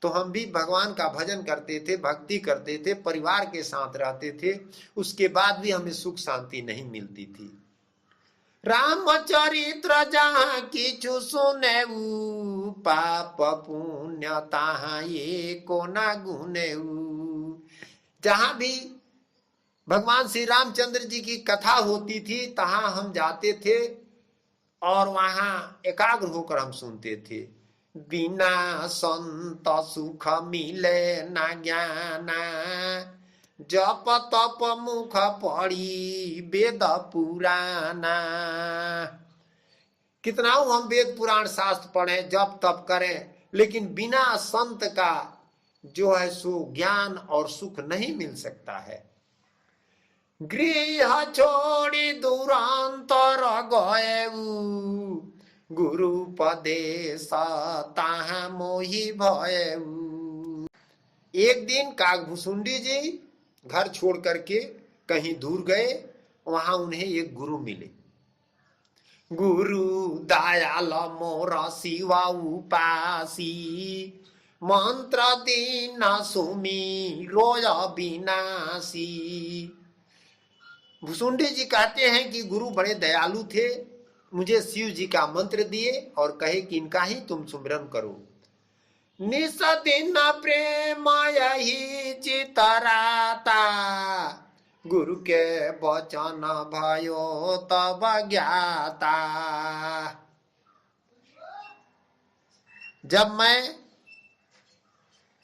तो हम भी भगवान का भजन करते थे, भक्ति करते थे, परिवार के साथ रहते थे, उसके बाद भी हमें सुख शांति नहीं मिलती थी। रामचरित्र जहाँ किछु सुनेऊ, पाप पुण्य तहाँ ये को न गुनेऊ। जहाँ भी भगवान श्री रामचंद्र जी की कथा होती थी तहाँ हम जाते थे और वहां एकाग्र होकर हम सुनते थे। बिना संत सुख मिले ना ज्ञाना, जप तप मुख पढ़ी वेद पुराना। कितना हम वेद पुराण शास्त्र पढ़े, जप तप करें, लेकिन बिना संत का जो है सो ज्ञान और सुख नहीं मिल सकता है। गृह छोड़ी दूरांतर गएऊ, गुरु पदेश ताहा मोहि भयऊ। एक दिन काकभूसुंडी जी घर छोड़ करके कहीं दूर गए, वहां उन्हें एक गुरु मिले। गुरु दयाल मोर शिवा उपासी, मंत्र दीना सुमी रोय विनाशी। भूसुंडी जी कहते हैं कि गुरु बड़े दयालु थे, मुझे शिव जी का मंत्र दिए और कहे कि इनका ही तुम सुमिरन करो। निस दिन प्रेम यही चितराता, गुरु के वचन भयो तब ज्ञाता। जब मैं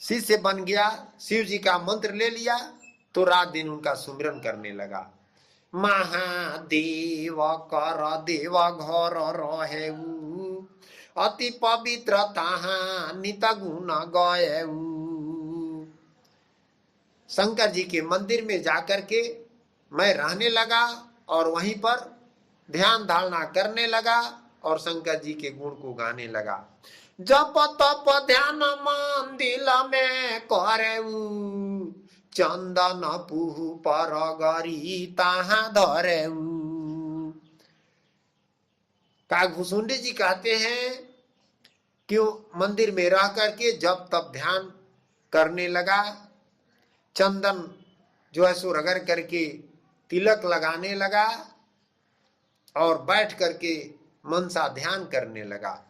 शिष्य बन गया, शिव जी का मंत्र ले लिया, तो रात दिन उनका सुमिरन करने लगा। महादेव कर देव घर रहेऊ, अति पवित्र तहाँ नित गुण गएऊ। शंकर जी के मंदिर में जाकर के मैं रहने लगा और वहीं पर ध्यान धारणा करने लगा और शंकर जी के गुण को गाने लगा। जप तप ध्यान मंदिर में करेऊ, चंदन पुहु पर गरी ताहा धरेऊ। काकभूसुंडी जी कहते हैं कि मंदिर में रह करके जब तब ध्यान करने लगा, चंदन जो है सो रगड़ करके तिलक लगाने लगा और बैठ करके मनसा ध्यान करने लगा।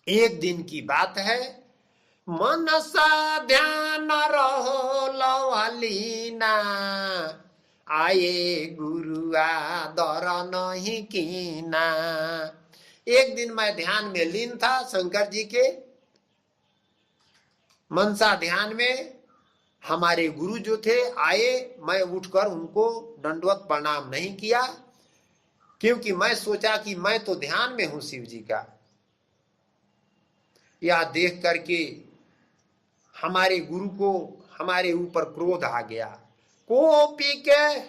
एक दिन की बात है, मनसा ध्यान रहो लवलीना, आए गुरु आदर नहीं कीना। एक दिन मैं ध्यान में लीन था शंकर जी के मनसा ध्यान में। हमारे गुरु जो थे आए, मैं उठकर उनको दंडवत प्रणाम नहीं किया, क्योंकि मैं सोचा कि मैं तो ध्यान में हूं शिव जी का। यह देख करके हमारे गुरु को हमारे ऊपर क्रोध आ गया। कोपी के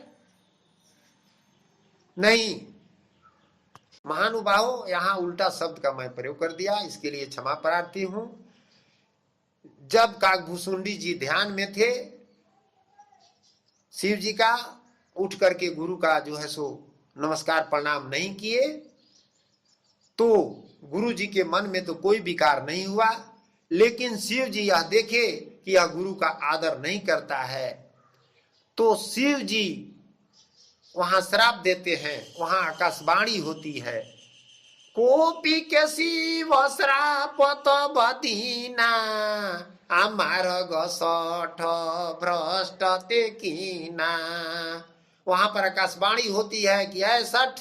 नहीं, महानुभावों, यहां उल्टा शब्द का मैं प्रयोग कर दिया, इसके लिए क्षमा प्रार्थी हूं। जब काकभूसुंडी जी ध्यान में थे शिव जी का, उठ करके गुरु का जो है सो नमस्कार प्रणाम नहीं किए, तो गुरु जी के मन में तो कोई विकार नहीं हुआ, लेकिन शिव जी यह देखे कि यह गुरु का आदर नहीं करता है, तो शिव जी वहां श्राप देते हैं। वहां आकाशवाणी होती है, कोपी के शिव श्राप बदीना, आमार गसठ भ्रष्ट ते कीना। वहां पर आकाशवाणी होती है कि ऐ सठ,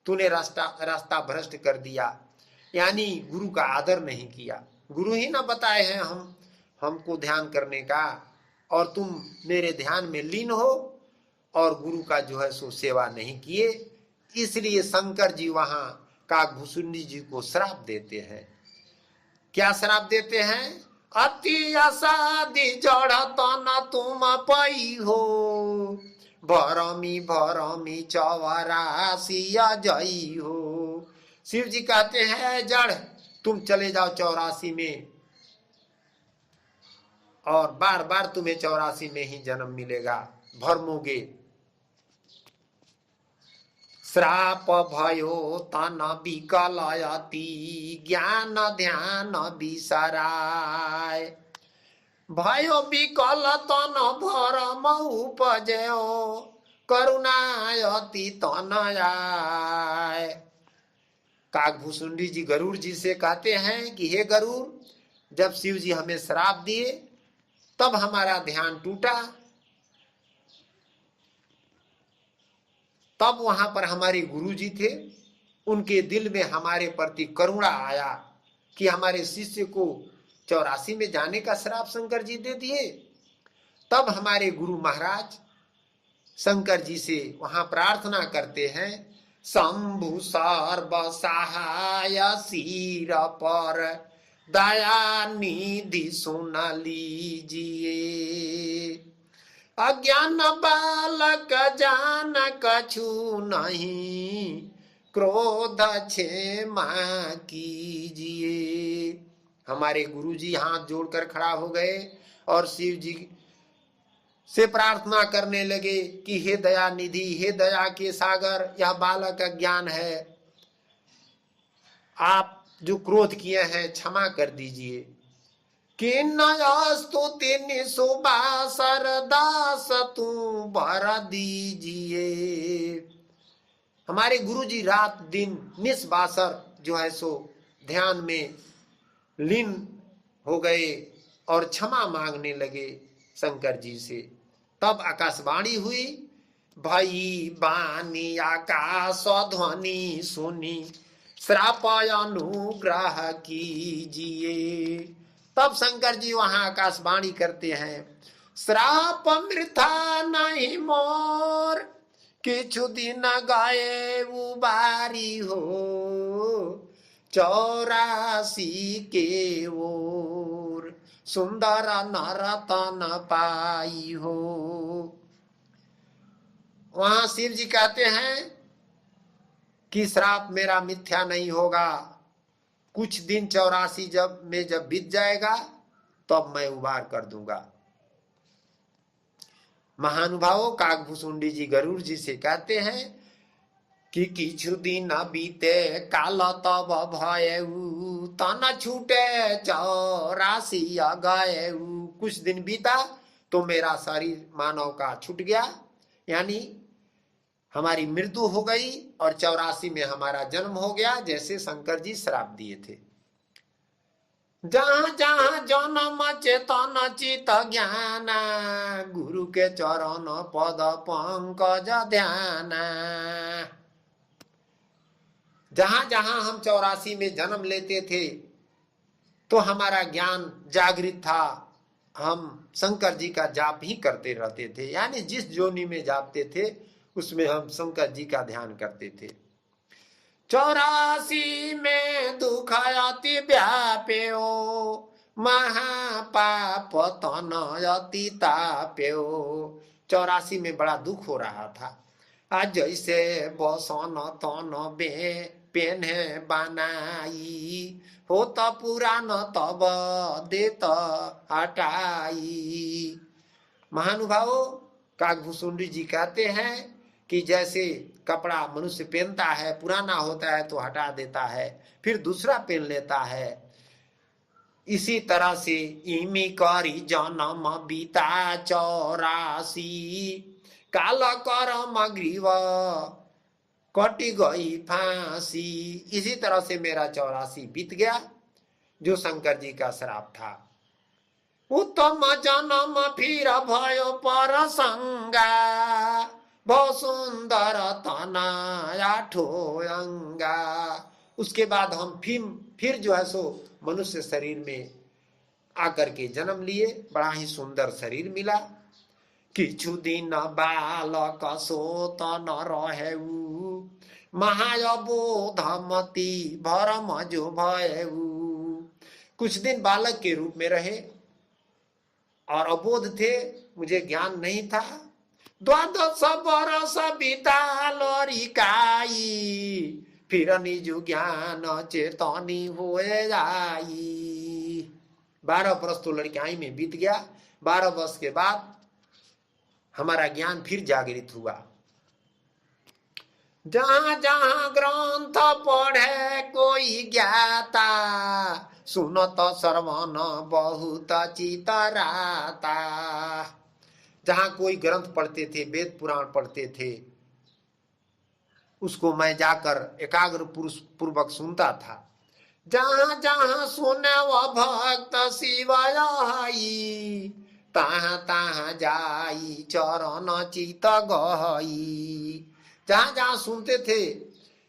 तूने रास्ता भ्रष्ट कर दिया। यानी गुरु का आदर नहीं किया। गुरु ही ना बताए हैं हमको ध्यान करने का, और तुम मेरे ध्यान में लीन हो और गुरु का जो है सो सेवा नहीं किए। इसलिए शंकर जी वहां काकभूषुंडी जी को श्राप देते हैं। क्या श्राप देते हैं? अति आसादी जड़ तन तुम पई हो, भरमी भरमी चौरासिया जई हो। शिव जी कहते हैं जड़ तुम चले जाओ 84 में, और बार बार तुम्हें 84 में ही जन्म मिलेगा, भरमोगे। श्राप भयो तन विकलयति ज्ञान ध्यान बिसराय, भयो विकल तन भरम उपजयो करुणायति तनयाय। काकभूषुंडी जी गरुड़ जी से कहते हैं कि हे गरुड़, जब शिव जी हमें श्राप दिए तब हमारा ध्यान टूटा, तब वहां पर हमारे गुरु जी थे, उनके दिल में हमारे प्रति करुणा आया कि हमारे शिष्य को 84 में जाने का श्राप शंकर जी दे दिए। तब हमारे गुरु महाराज शंकर जी से वहां प्रार्थना करते हैं, शंभु सर्व सहाय सिर पर दया निधि सुन लीजिए, अज्ञान बालक जान कछु नहीं, क्रोध क्षमा कीजिए। हमारे गुरुजी हाथ जोड़कर खड़ा हो गए और शिव जी से प्रार्थना करने लगे कि हे दया निधि, हे दया के सागर, यह बालक अज्ञान है, आप जो क्रोध किए हैं क्षमा कर दीजिए। स्तुति निसुबासर दास तू भर दीजिए। हमारे गुरुजी रात दिन निस्बासर जो है सो ध्यान में लीन हो गए और क्षमा मांगने लगे शंकर जी से। तब आकाशवाणी हुई, भई बानी आकाश ध्वनि सुनी, श्राप अनुग्रह कीजिए। तब शंकर जी वहां आकाशवाणी करते हैं, श्राप मृथा नहीं मोर, किछु दिन गए उबारी हो, 84 के ओर सुंदर नरतन पाई हो। वहां शिव जी कहते हैं कि श्राप मेरा मिथ्या नहीं होगा, कुछ दिन 84 जब बीत जाएगा तब मैं उबार कर दूंगा। महानुभावों, काकभूषुंडी जी गरुड़ जी से कहते हैं कि किछु दिन बीते काल तब भयऊ, तन छूटे 84 गयऊ। कुछ दिन बीता तो मेरा शरीर मानव का छूट गया, यानी हमारी मृत्यु हो गई और 84 में हमारा जन्म हो गया, जैसे शंकर जी श्राप दिए थे। जहाँ जहाँ जन्म चेतन चित ज्ञाना, गुरु के चरण पद पंकज ध्याना। जहाँ जहाँ हम 84 में जन्म लेते थे तो हमारा ज्ञान जागृत था, हम शंकर जी का जाप ही करते रहते थे, यानी जिस जोनी में जापते थे उसमें हम शंकर जी का ध्यान करते थे। 84 में दुख अति व्याप्यो, महापाप तन अति ताप्यो। 84 में बड़ा दुख हो रहा था। आज जैसे बसन तन बे पेन्हे बनाई, हो तो पुरान तब देत हटाई। महानुभावों, काकभूषुंडी जी कहते हैं कि जैसे कपड़ा मनुष्य पहनता है, पुराना होता है तो हटा देता है, फिर दूसरा पहन लेता है, इसी तरह से इमी करी जन्म बीता 84, काल करम ग्रीव कटी गई फांसी। इसी तरह से मेरा 84 बीत गया, जो शंकर जी का श्राप था। उत्तम जन्म फिर भयो पर संगा, बहु सुंदर तना आठो अंगा। उसके बाद हम फिर जो है सो मनुष्य शरीर में आकर के जन्म लिए। बड़ा ही सुंदर शरीर मिला। किछु दिन बालक सोत न रहेऊ, महाअबोधमति भरम जो भयऊ। कुछ दिन बालक के रूप में रहे और अबोध थे, मुझे ज्ञान नहीं था। द्वादश बरस बीता लरिकाई, फिर निजु ज्ञान चेतनी हुए जाई। 12 वर्ष तो लड़काई में बीत गया। 12 वर्ष के बाद हमारा ज्ञान फिर जागृत हुआ। जहां जहां ग्रंथ पढ़े कोई ज्ञाता, सुनत श्रवण बहुत चितराता। जहां कोई ग्रंथ पढ़ते थे, वेद पुराण पढ़ते थे, उसको मैं जाकर एकाग्र पूर्वक सुनता था। जहां जहां सुने वह भक्त शिवाई, तहां तहां जाई चरण चित गई। जहां जहां सुनते थे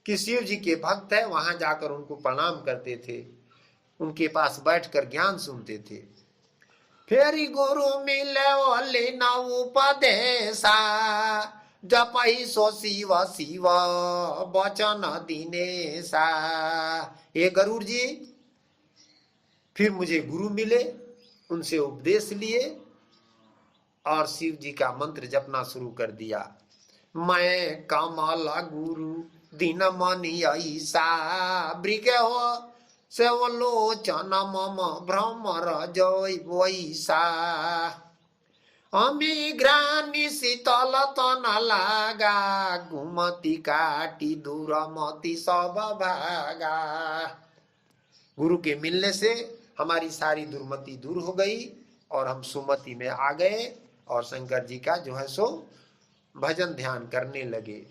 कि शिव जी के भक्त है, वहां जाकर उनको प्रणाम करते थे, उनके पास बैठकर ज्ञान सुनते थे। फेरी गुरु मिले ओली न उपदेशा, जपहि सो शिव शिव बचन दिनेशा। ये गरुड़ जी, फिर मुझे गुरु मिले, उनसे उपदेश लिए और शिव जी का मंत्र जपना शुरू कर दिया। मैं कमल गुरु दिन मनि ऐसा, ब्रिग हो सेवलोचन मम भ्रमर जय वैसा। अमी ग्रानी शीतल तन लागा, घुमती काटी दूरमती सब भागा। गुरु के मिलने से हमारी सारी दुर्मति दूर हो गई और हम सुमति में आ गए और शंकर जी का जो है सो भजन ध्यान करने लगे।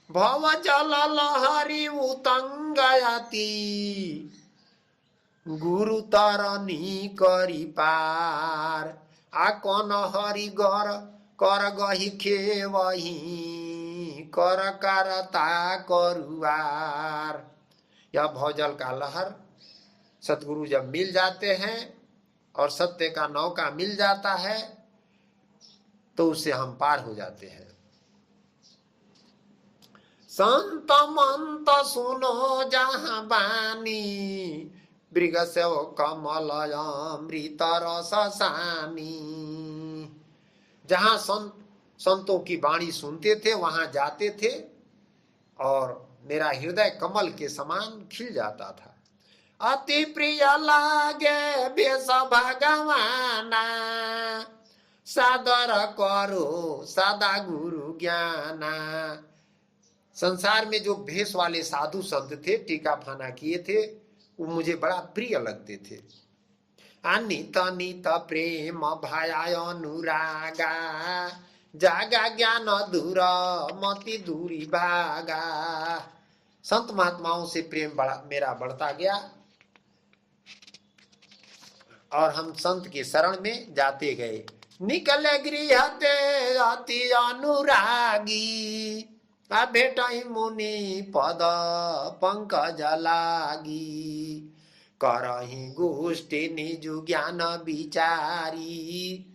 भव जल लहरी उतंगयती, गुरु तरनी करी पार। आकन हरि गर कर गही खेवही, कर करता करुआर। यह भवजल का लहर सतगुरु जब मिल जाते हैं और सत्य का नौका मिल जाता है तो उससे हम पार हो जाते हैं। संत मंत सुनो जहां बानी, मृग से कमल अमृत रस सानी। जहां संतों की वाणी सुनते थे वहां जाते थे और मेरा हृदय कमल के समान खिल जाता था। अति प्रिय लागे बेस भगवाना, सादर करो सदा गुरु ज्ञाना। संसार में जो भेष वाले साधु संत थे, टीका फाना किए थे, वो मुझे बड़ा प्रिय लगते थे। अनित नित प्रेम भयाय अनुरागा, जागा ज्ञान दूर मति दूरी भागा। संत महात्माओं से प्रेम मेरा बढ़ता गया और हम संत के शरण में जाते गए। निकले गृह ते अति अनुरागी, भेट मुनि पद पंकज लागी। करहि गोष्ठी निजु ज्ञान विचारी,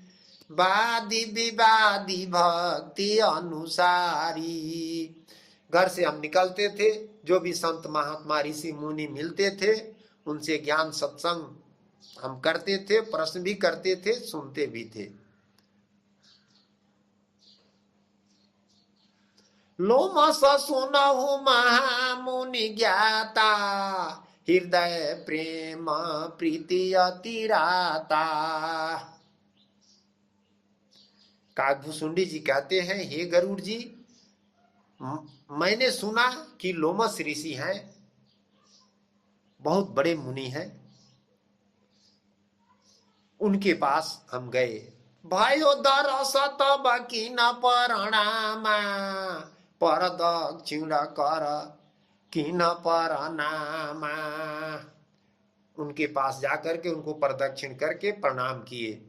वादी विवादी भक्ति अनुसारी। घर से हम निकलते थे, जो भी संत महात्मा ऋषि मुनि मिलते थे उनसे ज्ञान सत्संग हम करते थे, प्रश्न भी करते थे, सुनते भी थे। लोमस सुनहु महामुनि ज्ञाता, हृदय प्रेम प्रीति अतिराता। काकभूषुंडी जी कहते हैं, हे गरुड़ जी, मैंने सुना कि लोमस ऋषि हैं, बहुत बड़े मुनि हैं, उनके पास हम गए। भयो दरस तब किन प्रणामा, पर दक्षिण कर किन प्रणामा। उनके पास जाकर के उनको प्रदक्षिण करके प्रणाम किए।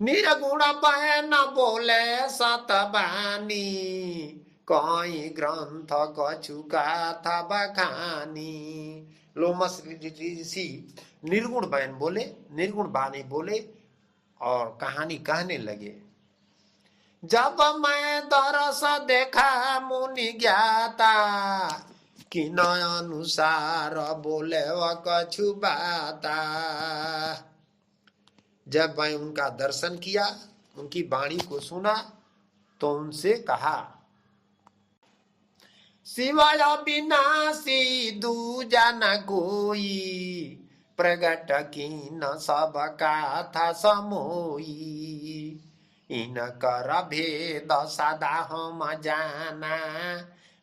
निर्गुण बहन बोले सतबानी, कहीं ग्रंथ कछु गाथा बखानी। लोमस ऋषि निर्गुण बयान बोले, निर्गुण वाणी बोले और कहानी कहने लगे। जब मैं दरस देखा मुनि ज्ञाता, किन अनुसार बोले व कछु बाता। जब मैं उनका दर्शन किया, उनकी वाणी को सुना, तो उनसे कहा, शिवाय विनाशी दूजा न कोई, प्रगट कीन सब कथा समोई। इन कर भेद सदा हम जाना,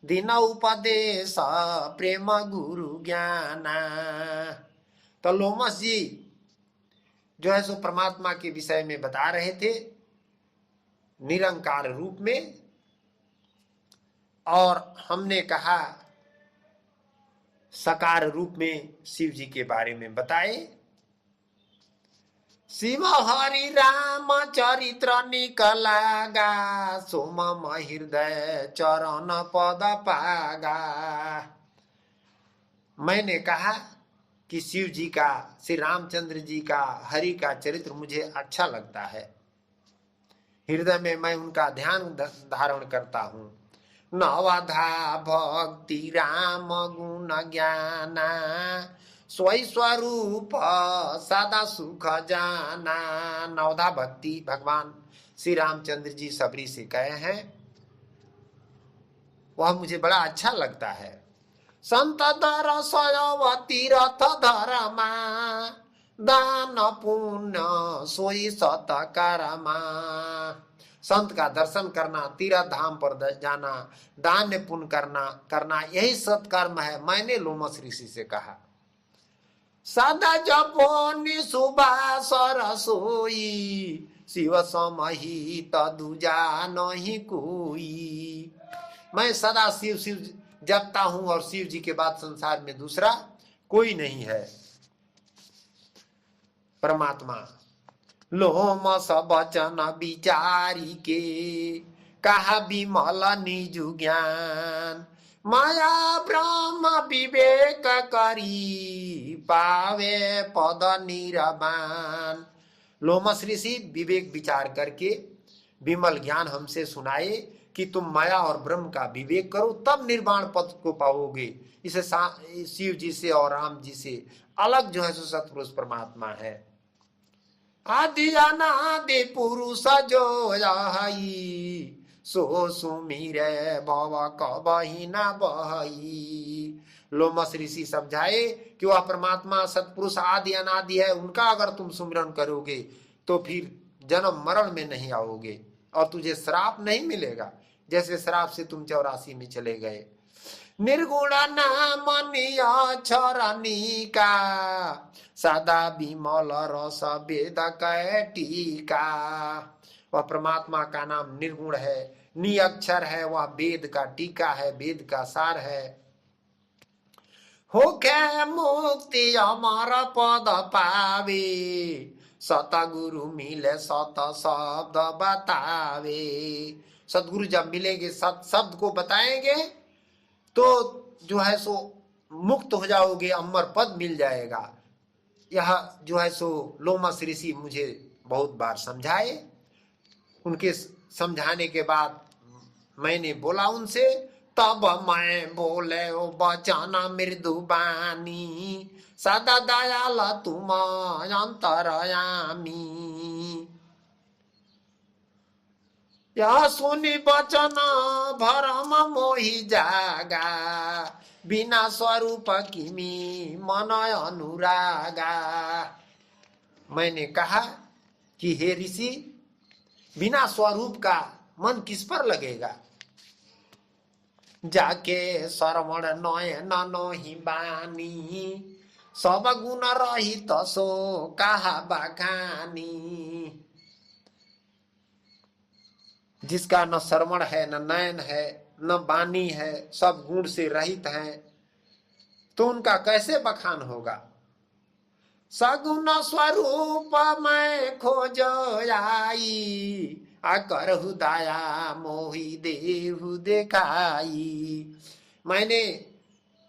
दिन उपदेश प्रेम गुरु ज्ञाना। तो लोमस जी जो है सो परमात्मा के विषय में बता रहे थे निरंकार रूप में, और हमने कहा साकार रूप में शिव जी के बारे में बताए। शिव हरि राम चरित्र निकलागा, सोम हृदय चरण पद पागा। मैंने कहा कि शिव जी का, श्री रामचंद्र जी का, हरि का चरित्र मुझे अच्छा लगता है। हृदय में मैं उनका ध्यान धारण करता हूँ। नवधा भक्ति राम गुण ज्ञाना, स्वयं स्वरूप सदा सुख जाना। नवधा भक्ति भगवान श्री रामचंद्र जी सबरी से कहे हैं, वह मुझे बड़ा अच्छा लगता है। संत दरसय तीर्थ धर्मा, दान पुण्य सोई सतकर्मा। संत का दर्शन करना, तीर्थ धाम पर जाना, दान पुण्य करना यही सत्कर्म है। मैंने लोमस ऋषि से कहा, सदा जपो निसुबास रसोई, शिव समहित दूजा नहीं कोई। मैं सदा शिव शिव जपता हूं और शिव जी के बाद संसार में दूसरा कोई नहीं है। परमात्मा लोमस वचन विचारी के, कहा विमल निजु ज्ञान। माया ब्रह्म विवेक करी, पावे पद निरमान। लोमस ऋषि विवेक विचार करके विमल ज्ञान हमसे सुनाए कि तुम माया और ब्रह्म का विवेक करो, तब निर्वाण पद को पाओगे। इसे शिव जी से और राम जी से अलग जो है सो सतपुरुष परमात्मा है। आदि अनादि पुरुष जो यही, सो सुमिरे भव कबहि न बही। लोमस ऋषि समझाए कि वह परमात्मा सतपुरुष आदि अनादि है, उनका अगर तुम सुमिरन करोगे तो फिर जन्म मरण में नहीं आओगे और तुझे श्राप नहीं मिलेगा, जैसे श्राप से तुम 84 में चले गए। निर्गुण नाम नियक्षरनिका, सदा विमल रस वेद टीका। वह परमात्मा का नाम निर्गुण है, निअक्षर है, वह वेद का टीका है, वेद का सार है। होके मुक्ति अमर पद पावे, सतगुरु मिले सत शब्द बतावे। सतगुरु जब मिलेंगे, सत शब्द को बताएंगे तो जो है सो मुक्त हो जाओगे, अमर पद मिल जाएगा। यह जो है सो लोमस ऋषि मुझे बहुत बार समझाए। उनके समझाने के बाद मैंने बोला उनसे, तब मैं बोले ओ बचन मृदु बानी, सदा दयाल तुम अंतरयामी। यह सुनी बचन भरम मोहि जागा, बिना स्वरूप किमी मन अनुरागा। मैंने कहा कि हे ऋषि, बिना स्वरूप का मन किस पर लगेगा। जाके श्रवण नयन नोहि बानी, सब गुण रहित सो कहा बखानी। जिसका न श्रवण है, न नयन है, न बानी है, सब गुण से रहित है, तो उनका कैसे बखान होगा। सगुण स्वरूप मैं खोजो आई, आकर दया मोहि देहु देखाई। मैंने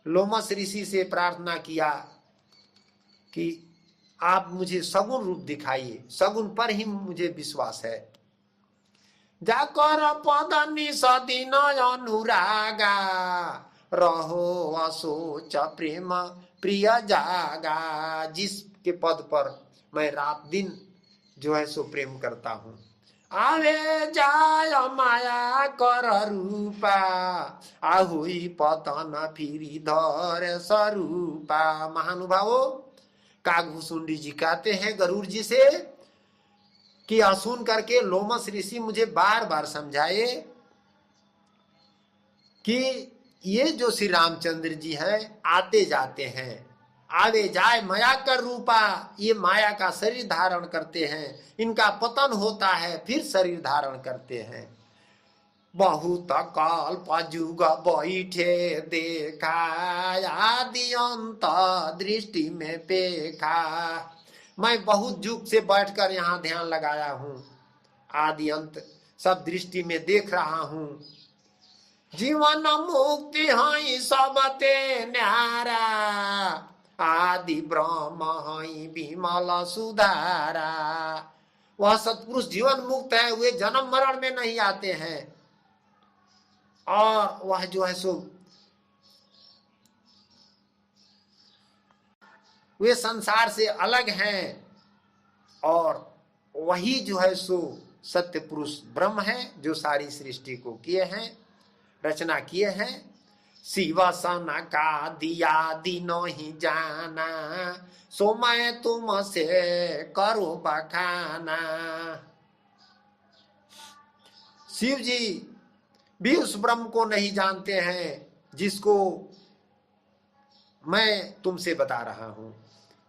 लोमस ऋषि से प्रार्थना किया कि आप मुझे सगुण रूप दिखाइए, सगुण पर ही मुझे विश्वास है। जाकर पद निसदिन अनुरागा, रहो असोच प्रेम प्रिय जागा। जिसके पद पर मैं रात दिन जो है सो प्रेम करता हूँ। आवे जाय माया कर रूपा, आहुई पतन फिरी धर स्वरूपा। महानुभावो, काकभूषुंडी जी कहते हैं गरुड़ जी से कि सुन करके लोमस ऋषि मुझे बार बार समझाए कि ये जो श्री रामचंद्र जी हैं आते जाते हैं, आवे जाए माया कर रूपा, ये माया का शरीर धारण करते हैं, इनका पतन होता है फिर शरीर धारण करते हैं। बहुत कल्प जुग बैठे देखा, आदि अंत दृष्टि में पेखा। मैं बहुत जुग से बैठकर यहाँ ध्यान लगाया हूँ, आदि अंत सब दृष्टि में देख रहा हूँ। जीवन मुक्ति हई सबते न्यारा, आदि ब्रह्म हई विमल सुधारा। वह सत्पुरुष जीवन मुक्त है, वे जन्म मरण में नहीं आते हैं, और वह जो है सो वे संसार से अलग हैं, और वही जो है सो सत्य पुरुष ब्रह्म है जो सारी सृष्टि को किए हैं, रचना किए हैं। शिव सन का दिया दिनो ही जाना, सो मैं तुम से करो बखाना। शिव जी भी उस ब्रह्म को नहीं जानते हैं जिसको मैं तुमसे बता रहा हूं।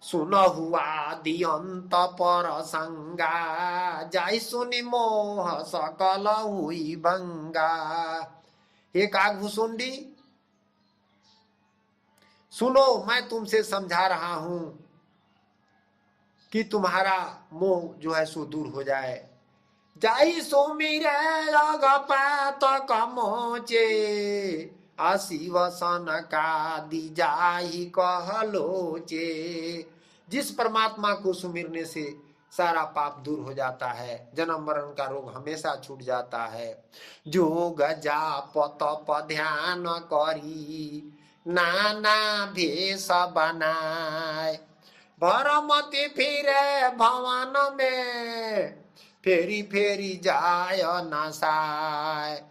सुन हुआ दियंत पर संगा, जाय सुनि मोह सकल हुई भंगा। हे काकभूषुंडी, सुनो, मैं तुमसे समझा रहा हूं कि तुम्हारा मोह जो है सो दूर हो जाए। जाई सो मेरे अगपात कमोचे, शिव सन का दी जाही कहलोचे। जिस परमात्मा को सुमिरने से सारा पाप दूर हो जाता है, जन्म मरण का रोग हमेशा छूट जाता है। जोग जाप तप ध्यान करी, नाना भेष बनाए, भरमति फिरे भवन में, फेरी फेरी जाय नसाय।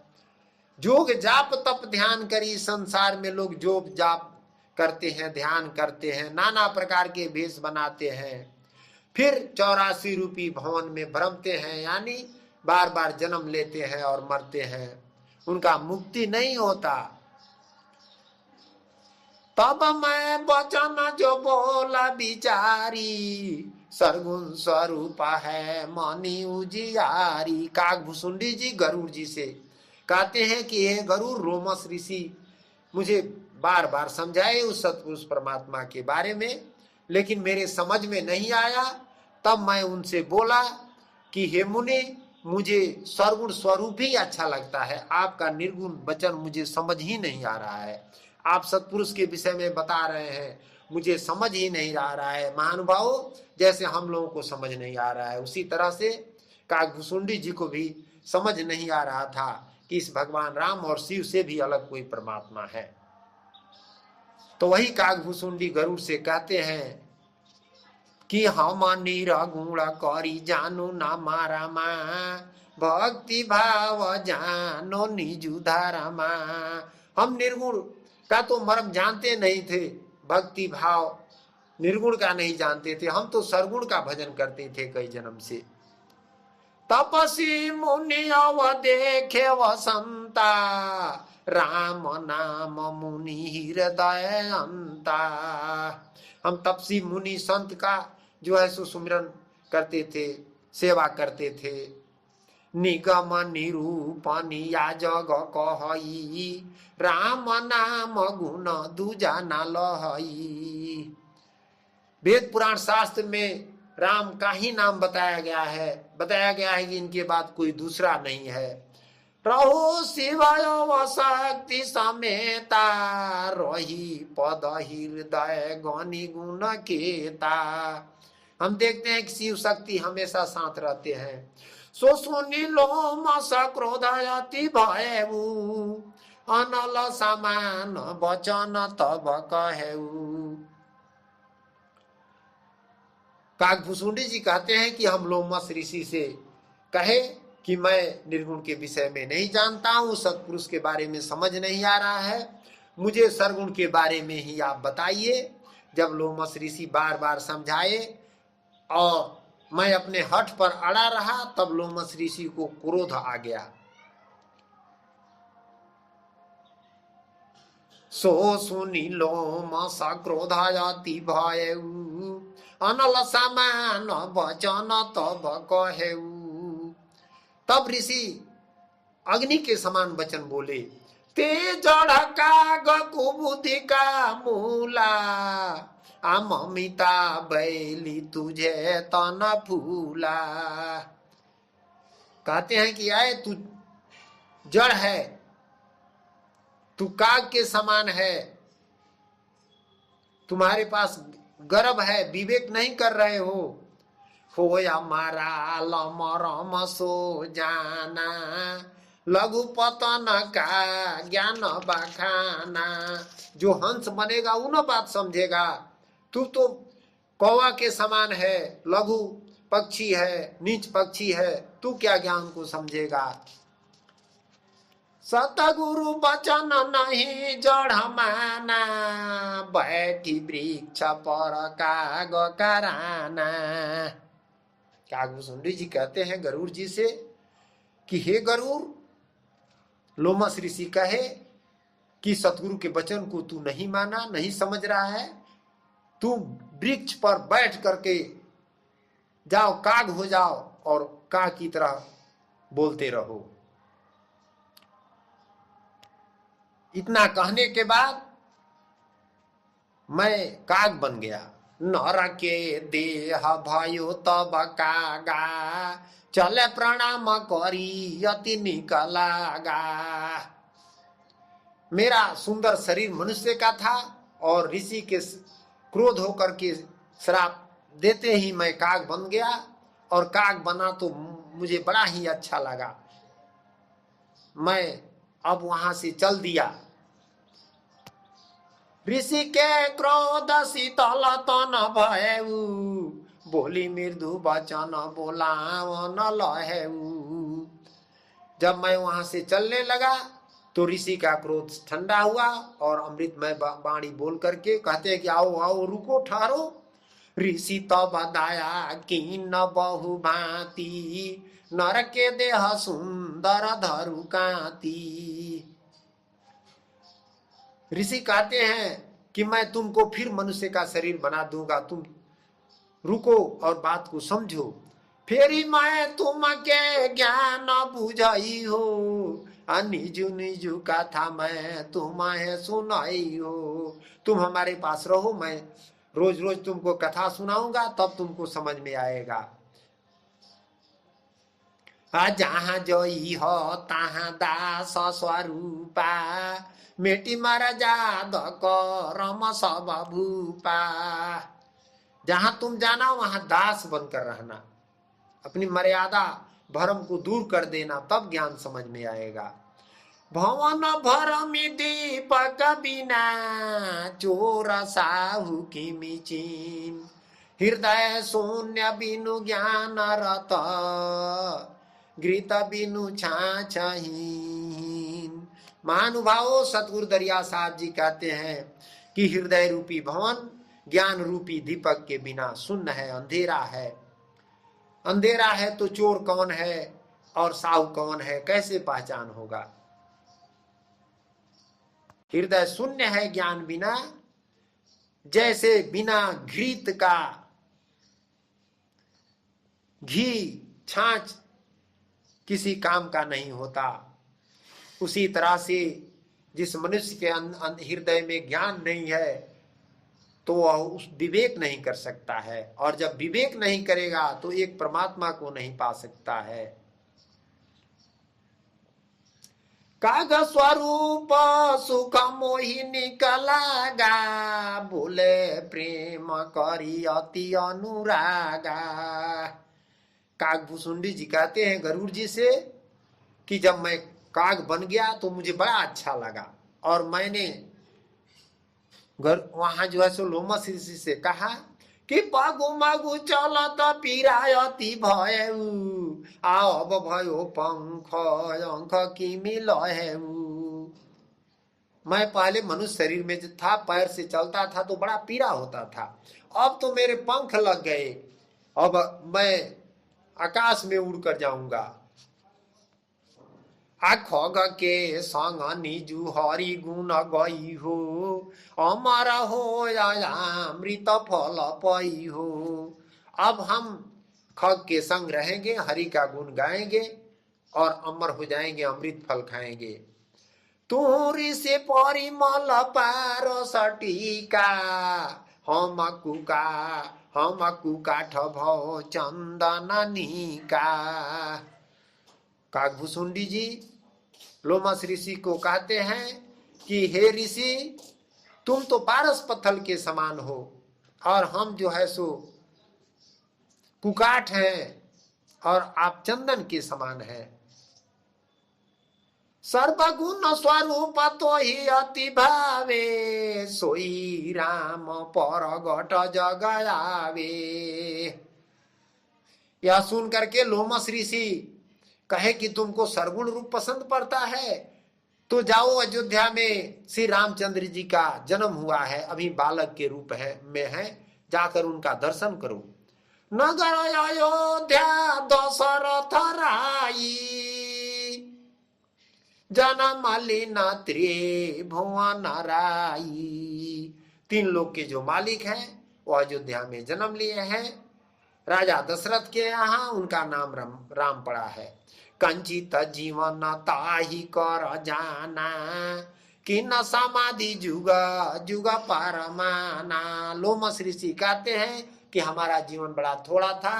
जोग जाप तप ध्यान करी, संसार में लोग जोग जाप करते हैं, ध्यान करते हैं, नाना प्रकार के भेष बनाते हैं, फिर 84 रूपी भवन में भ्रमते हैं, यानी बार बार जन्म लेते हैं और मरते हैं, उनका मुक्ति नहीं होता। तब मैं वचन जो बोला विचारी, सरगुण स्वरूप है मनी उजियारी। काकभूषुंडी जी गरुड़ जी से कहते हैं कि हे गरुड़, रोमस ऋषि मुझे बार बार समझाए उस सतपुरुष परमात्मा के बारे में, लेकिन मेरे समझ में नहीं आया। तब मैं उनसे बोला कि हे मुनि, मुझे सरगुण स्वरूप ही अच्छा लगता है, आपका निर्गुण वचन मुझे समझ ही नहीं आ रहा है। आप सतपुरुष के विषय में बता रहे हैं, मुझे समझ ही नहीं आ रहा है। महानुभावों, जैसे हम लोगों को समझ नहीं आ रहा है, उसी तरह से काकभूषुंडी जी को भी समझ नहीं आ रहा था कि इस भगवान राम और शिव से भी अलग कोई परमात्मा है। तो वही काकभूषुंडी गरुड़ से कहते हैं कि हम निरगुण करी जानो ना मारा माँ, भक्ति भाव जानो निजु धारा माँ। हम निर्गुण का तो मर्म जानते नहीं थे, भक्ति भाव निर्गुण का नहीं जानते थे, हम तो सरगुण का भजन करते थे कई जन्म से। तपसी मुनि अव देखे वसंता, राम नाम मुनि हृदय अंता। हम तपसी मुनि संत का जो है सो सुमिरन करते थे, सेवा करते थे। निगम निरूपण या जग कहई, राम नाम गुण दूजा न लहई। वेद पुराण शास्त्र में राम का ही नाम बताया गया है कि इनके बाद कोई दूसरा नहीं है। रहो शिवाय शक्ति समेता, रही पद हृदय गणि गुण केता। हम देखते हैं कि शिव शक्ति हमेशा साथ रहते हैं। सो सुनी लो मस क्रोध अति भयऊ, अनल समान वचन तब कहेऊ। काकभूषुंडी जी कहते हैं कि हम लोमस ऋषि से कहे कि मैं निर्गुण के विषय में नहीं जानता हूं, सत्पुरुष के बारे में समझ नहीं आ रहा है, मुझे सरगुण के बारे में ही आप बताइए। जब लोमस ऋषि बार बार समझाए और मैं अपने हठ पर अड़ा रहा, तब लोमस ऋषि को क्रोध आ गया। सो सुनी लोमस क्रोध अति भयऊ, अनल समान वचन तब कहेऊ। तब ऋषि अग्नि के समान वचन बोले, ते जड़ काग कुबुद्धि का मूला, ममिता बैली तुझे तन फूला। कहते हैं कि आए तू जड़ है, तू काग के समान है, तुम्हारे पास गर्भ है, विवेक नहीं कर रहे हो। होया मारा लमरम सो जाना, लघु पतन का ज्ञान बखाना। जो हंस बनेगा वो न बात समझेगा। तू तो कौवा के समान है, लघु पक्षी है, नीच पक्षी है, तू क्या ज्ञान को समझेगा। सतगुरु बचन नहीं जड़ माना, बैठी वृक्ष पर काग कराना। काकभूषुंडी जी कहते हैं गरुड़ जी से कि हे गरुड़, लोमस ऋषि कहे कि सतगुरु के वचन को तू नहीं माना, नहीं समझ रहा है, तू वृक्ष पर बैठ करके जाओ, काग हो जाओ और काग की तरह बोलते रहो। इतना कहने के बाद मैं काग बन गया। नर के देह भयो तब कागा, चले प्रणाम करी अति निकलागा। मेरा सुंदर शरीर मनुष्य का था और ऋषि के क्रोध होकर के श्राप देते ही मैं काग बन गया, और काग बना तो मुझे बड़ा ही अच्छा लगा। मैं अब वहां से चल दिया। ऋषि के क्रोध शीतल तन भयऊ, बोली मृदु वचन बोलावन लहेऊ। जब मैं वहां से चलने लगा तो ऋषि का क्रोध ठंडा हुआ और अमृतमय वाणी बोल करके कहते हैं कि आओ आओ, रुको, ठहरो। ऋषि तब दया कीन बहु भांति, नर के देह सुंदर धरु कांति। ऋषि कहते हैं कि मैं तुमको फिर मनुष्य का शरीर बना दूंगा, तुम रुको और बात को समझो। फेरी मैं तुम के ज्ञान बुझाई हो, निजु निजु कथा मैं तुम्हें सुनाई हो। तुम हमारे पास रहो, मैं रोज रोज तुमको कथा सुनाऊंगा, तब तुमको समझ में आएगा। जहाँ जोई हो तहाँ दास स्वरूपा, मेटी मारा जाद करम सब भूपा। जहां तुम जाना वहां दास बनकर रहना, अपनी मर्यादा भरम को दूर कर देना, तब ज्ञान समझ में आएगा। भवन भरमी दीपक बिना, चोर साहू की मिचीन। हृदय शून्य बिनु ज्ञान रत, घृत बिनु छाछहीन। महानुभावों, सतगुरु दरिया साहब जी कहते हैं कि हृदय रूपी भवन ज्ञान रूपी दीपक के बिना शून्य है, अंधेरा है। अंधेरा है तो चोर कौन है और साहू कौन है, कैसे पहचान होगा। हृदय शून्य है ज्ञान बिना, जैसे बिना घृत का घी छाछ किसी काम का नहीं होता। उसी तरह से जिस मनुष्य के हृदय में ज्ञान नहीं है तो वह उस विवेक नहीं कर सकता है, और जब विवेक नहीं करेगा तो एक परमात्मा को नहीं पा सकता है। काग स्वरूप सुख मोहिनी कलागा, भूले प्रेम करी अति अनुरागा। काग भुसुंडी जी कहते हैं गरुड़ जी से कि जब मैं काग बन गया तो मुझे बड़ा अच्छा लगा, और मैंने वहां जो है सो लोमस ऋषि से कहा कि पागु मागु चलत पिरायति भयऊ, अब भयो पंख अंख की मिलहू। मैं पहले मनुष्य शरीर में था, पैर से चलता था तो बड़ा पीड़ा होता था, अब तो मेरे पंख लग गए, अब मैं आकाश में उड़कर जाऊंगा। खग के संग निजु हरि गुण गई हो, अमर हो अमृत फल पई हो। अब हम खग के संग रहेंगे, हरि का गुण गाएंगे और अमर हो जाएंगे, अमृत फल खाएंगे। तुरी से परिमल पार सटीका, हम काठ भव चंदनिका। कागभुसुंडी जी लोमस ऋषि को कहते हैं कि हे ऋषि, तुम तो पारस पत्थर के समान हो और हम जो है सो कुकाठ हैं और आप चंदन के समान हैं। सर्वगुण स्वरूप तो ही अति भावे, सोई राम परगट जगयावे। यह सुन करके लोमस ऋषि कहे कि तुमको सरगुण रूप पसंद पड़ता है तो जाओ, अयोध्या में श्री रामचंद्र जी का जन्म हुआ है, अभी बालक के रूप में है, जाकर उनका दर्शन करो। नगर अयोध्या दशरथ राई, जन्म लीना त्रिभुवन राई। 3 लोक के जो मालिक हैं वो अयोध्या में जन्म लिए हैं। राजा दशरथ के यहाँ उनका नाम राम पड़ा है। कंचित जीवन ताही कर जाना, कि न समाधि जुग जुग परमाना। लोमस ऋषि कहते हैं कि हमारा जीवन बड़ा थोड़ा था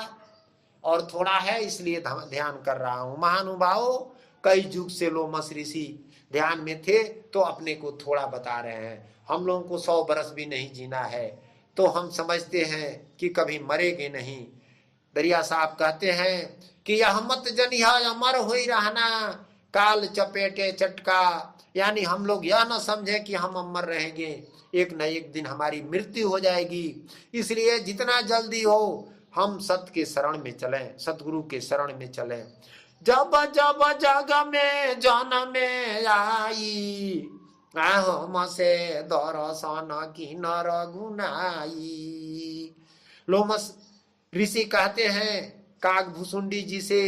और थोड़ा है, इसलिए ध्यान कर रहा हूं। महानुभावों, कई युग से लोमस ऋषि ध्यान में थे तो अपने को थोड़ा बता रहे हैं। हम लोगों को 100 बरस भी नहीं जीना है तो हम समझते हैं कि कभी मरेंगे नहीं। दरिया साहब कहते हैं कि यह मत जनिहा अमर होई रहना, काल चपेटे चटका। यानी हम लोग यह न समझे कि हम अमर रहेंगे, एक न एक दिन हमारी मृत्यु हो जाएगी। इसलिए जितना जल्दी हो हम सत्य के शरण में चलें, सतगुरु के शरण में चलें। जब जब जग में जन्म में आई, हम से दर्शन की नर गुनाई। लोमस ऋषि कहते हैं कागभुसुंडी जी से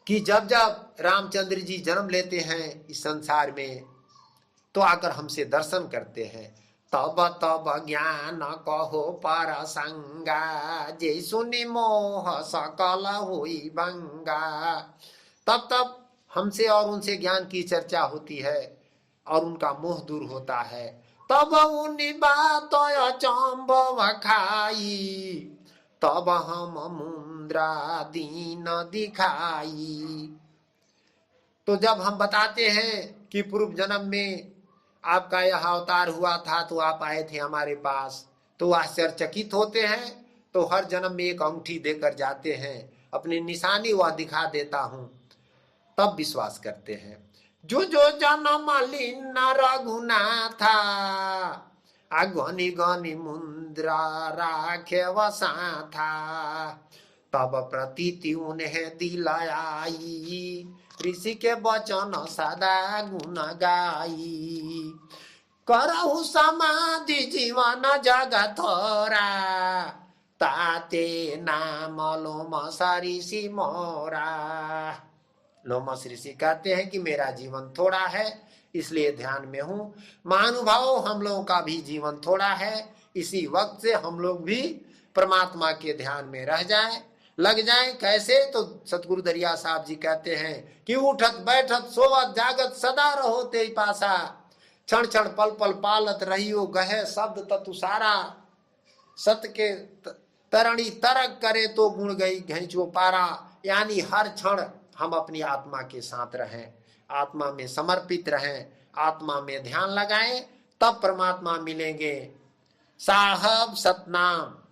कि जब जब रामचंद्र जी जन्म लेते हैं इस संसार में तो आकर हमसे दर्शन करते हैं। तब तब ज्ञान कहो पर संगा, जे सुनि मोह सकल होई भंगा। तब तब हमसे और उनसे ज्ञान की चर्चा होती है और उनका मोह दूर होता है। तब उन्हीं बात अचंभ खाई, तब हम मुद्रा दीन दिखाई। तो जब हम बताते हैं कि पूर्व जन्म में आपका यह अवतार हुआ था तो आप आए थे हमारे पास, तो आश्चर्यचकित होते हैं। तो हर जन्म में एक अंगूठी देकर जाते हैं, अपनी निशानी वह दिखा देता हूं, तब विश्वास करते हैं। जो जो जन्म लीन रघुनाथा, गनी गनी मुद्रा राखे वसाथा। तब प्रतीति उन्हें दिलाई, ऋषि के वचन सदा गुण गाई। करहु समाधि जीवन जगथोरा, ताते नाम लोमस ऋषि मोरा। लोमस ऋषि कहते हैं कि मेरा जीवन थोड़ा है इसलिए ध्यान में हूं। महानुभाव, हम लोगों का भी जीवन थोड़ा है, इसी वक्त से हम लोग भी परमात्मा के ध्यान में रह जाएं, लग जाएं। कैसे? तो सतगुरु दरिया साहब जी कहते हैं कि उठत बैठत सोवत जागत सदा रहो ते पासा, क्षण क्षण पल पल पालत रहियो गहे शब्द ततुसारा। सत के तरणी तरक करे तो गुण गई घैंचो पारा। यानी हर क्षण हम अपनी आत्मा के साथ रहें, आत्मा में समर्पित रहें, आत्मा में ध्यान लगाएं, तब परमात्मा मिलेंगे। साहब सतनाम।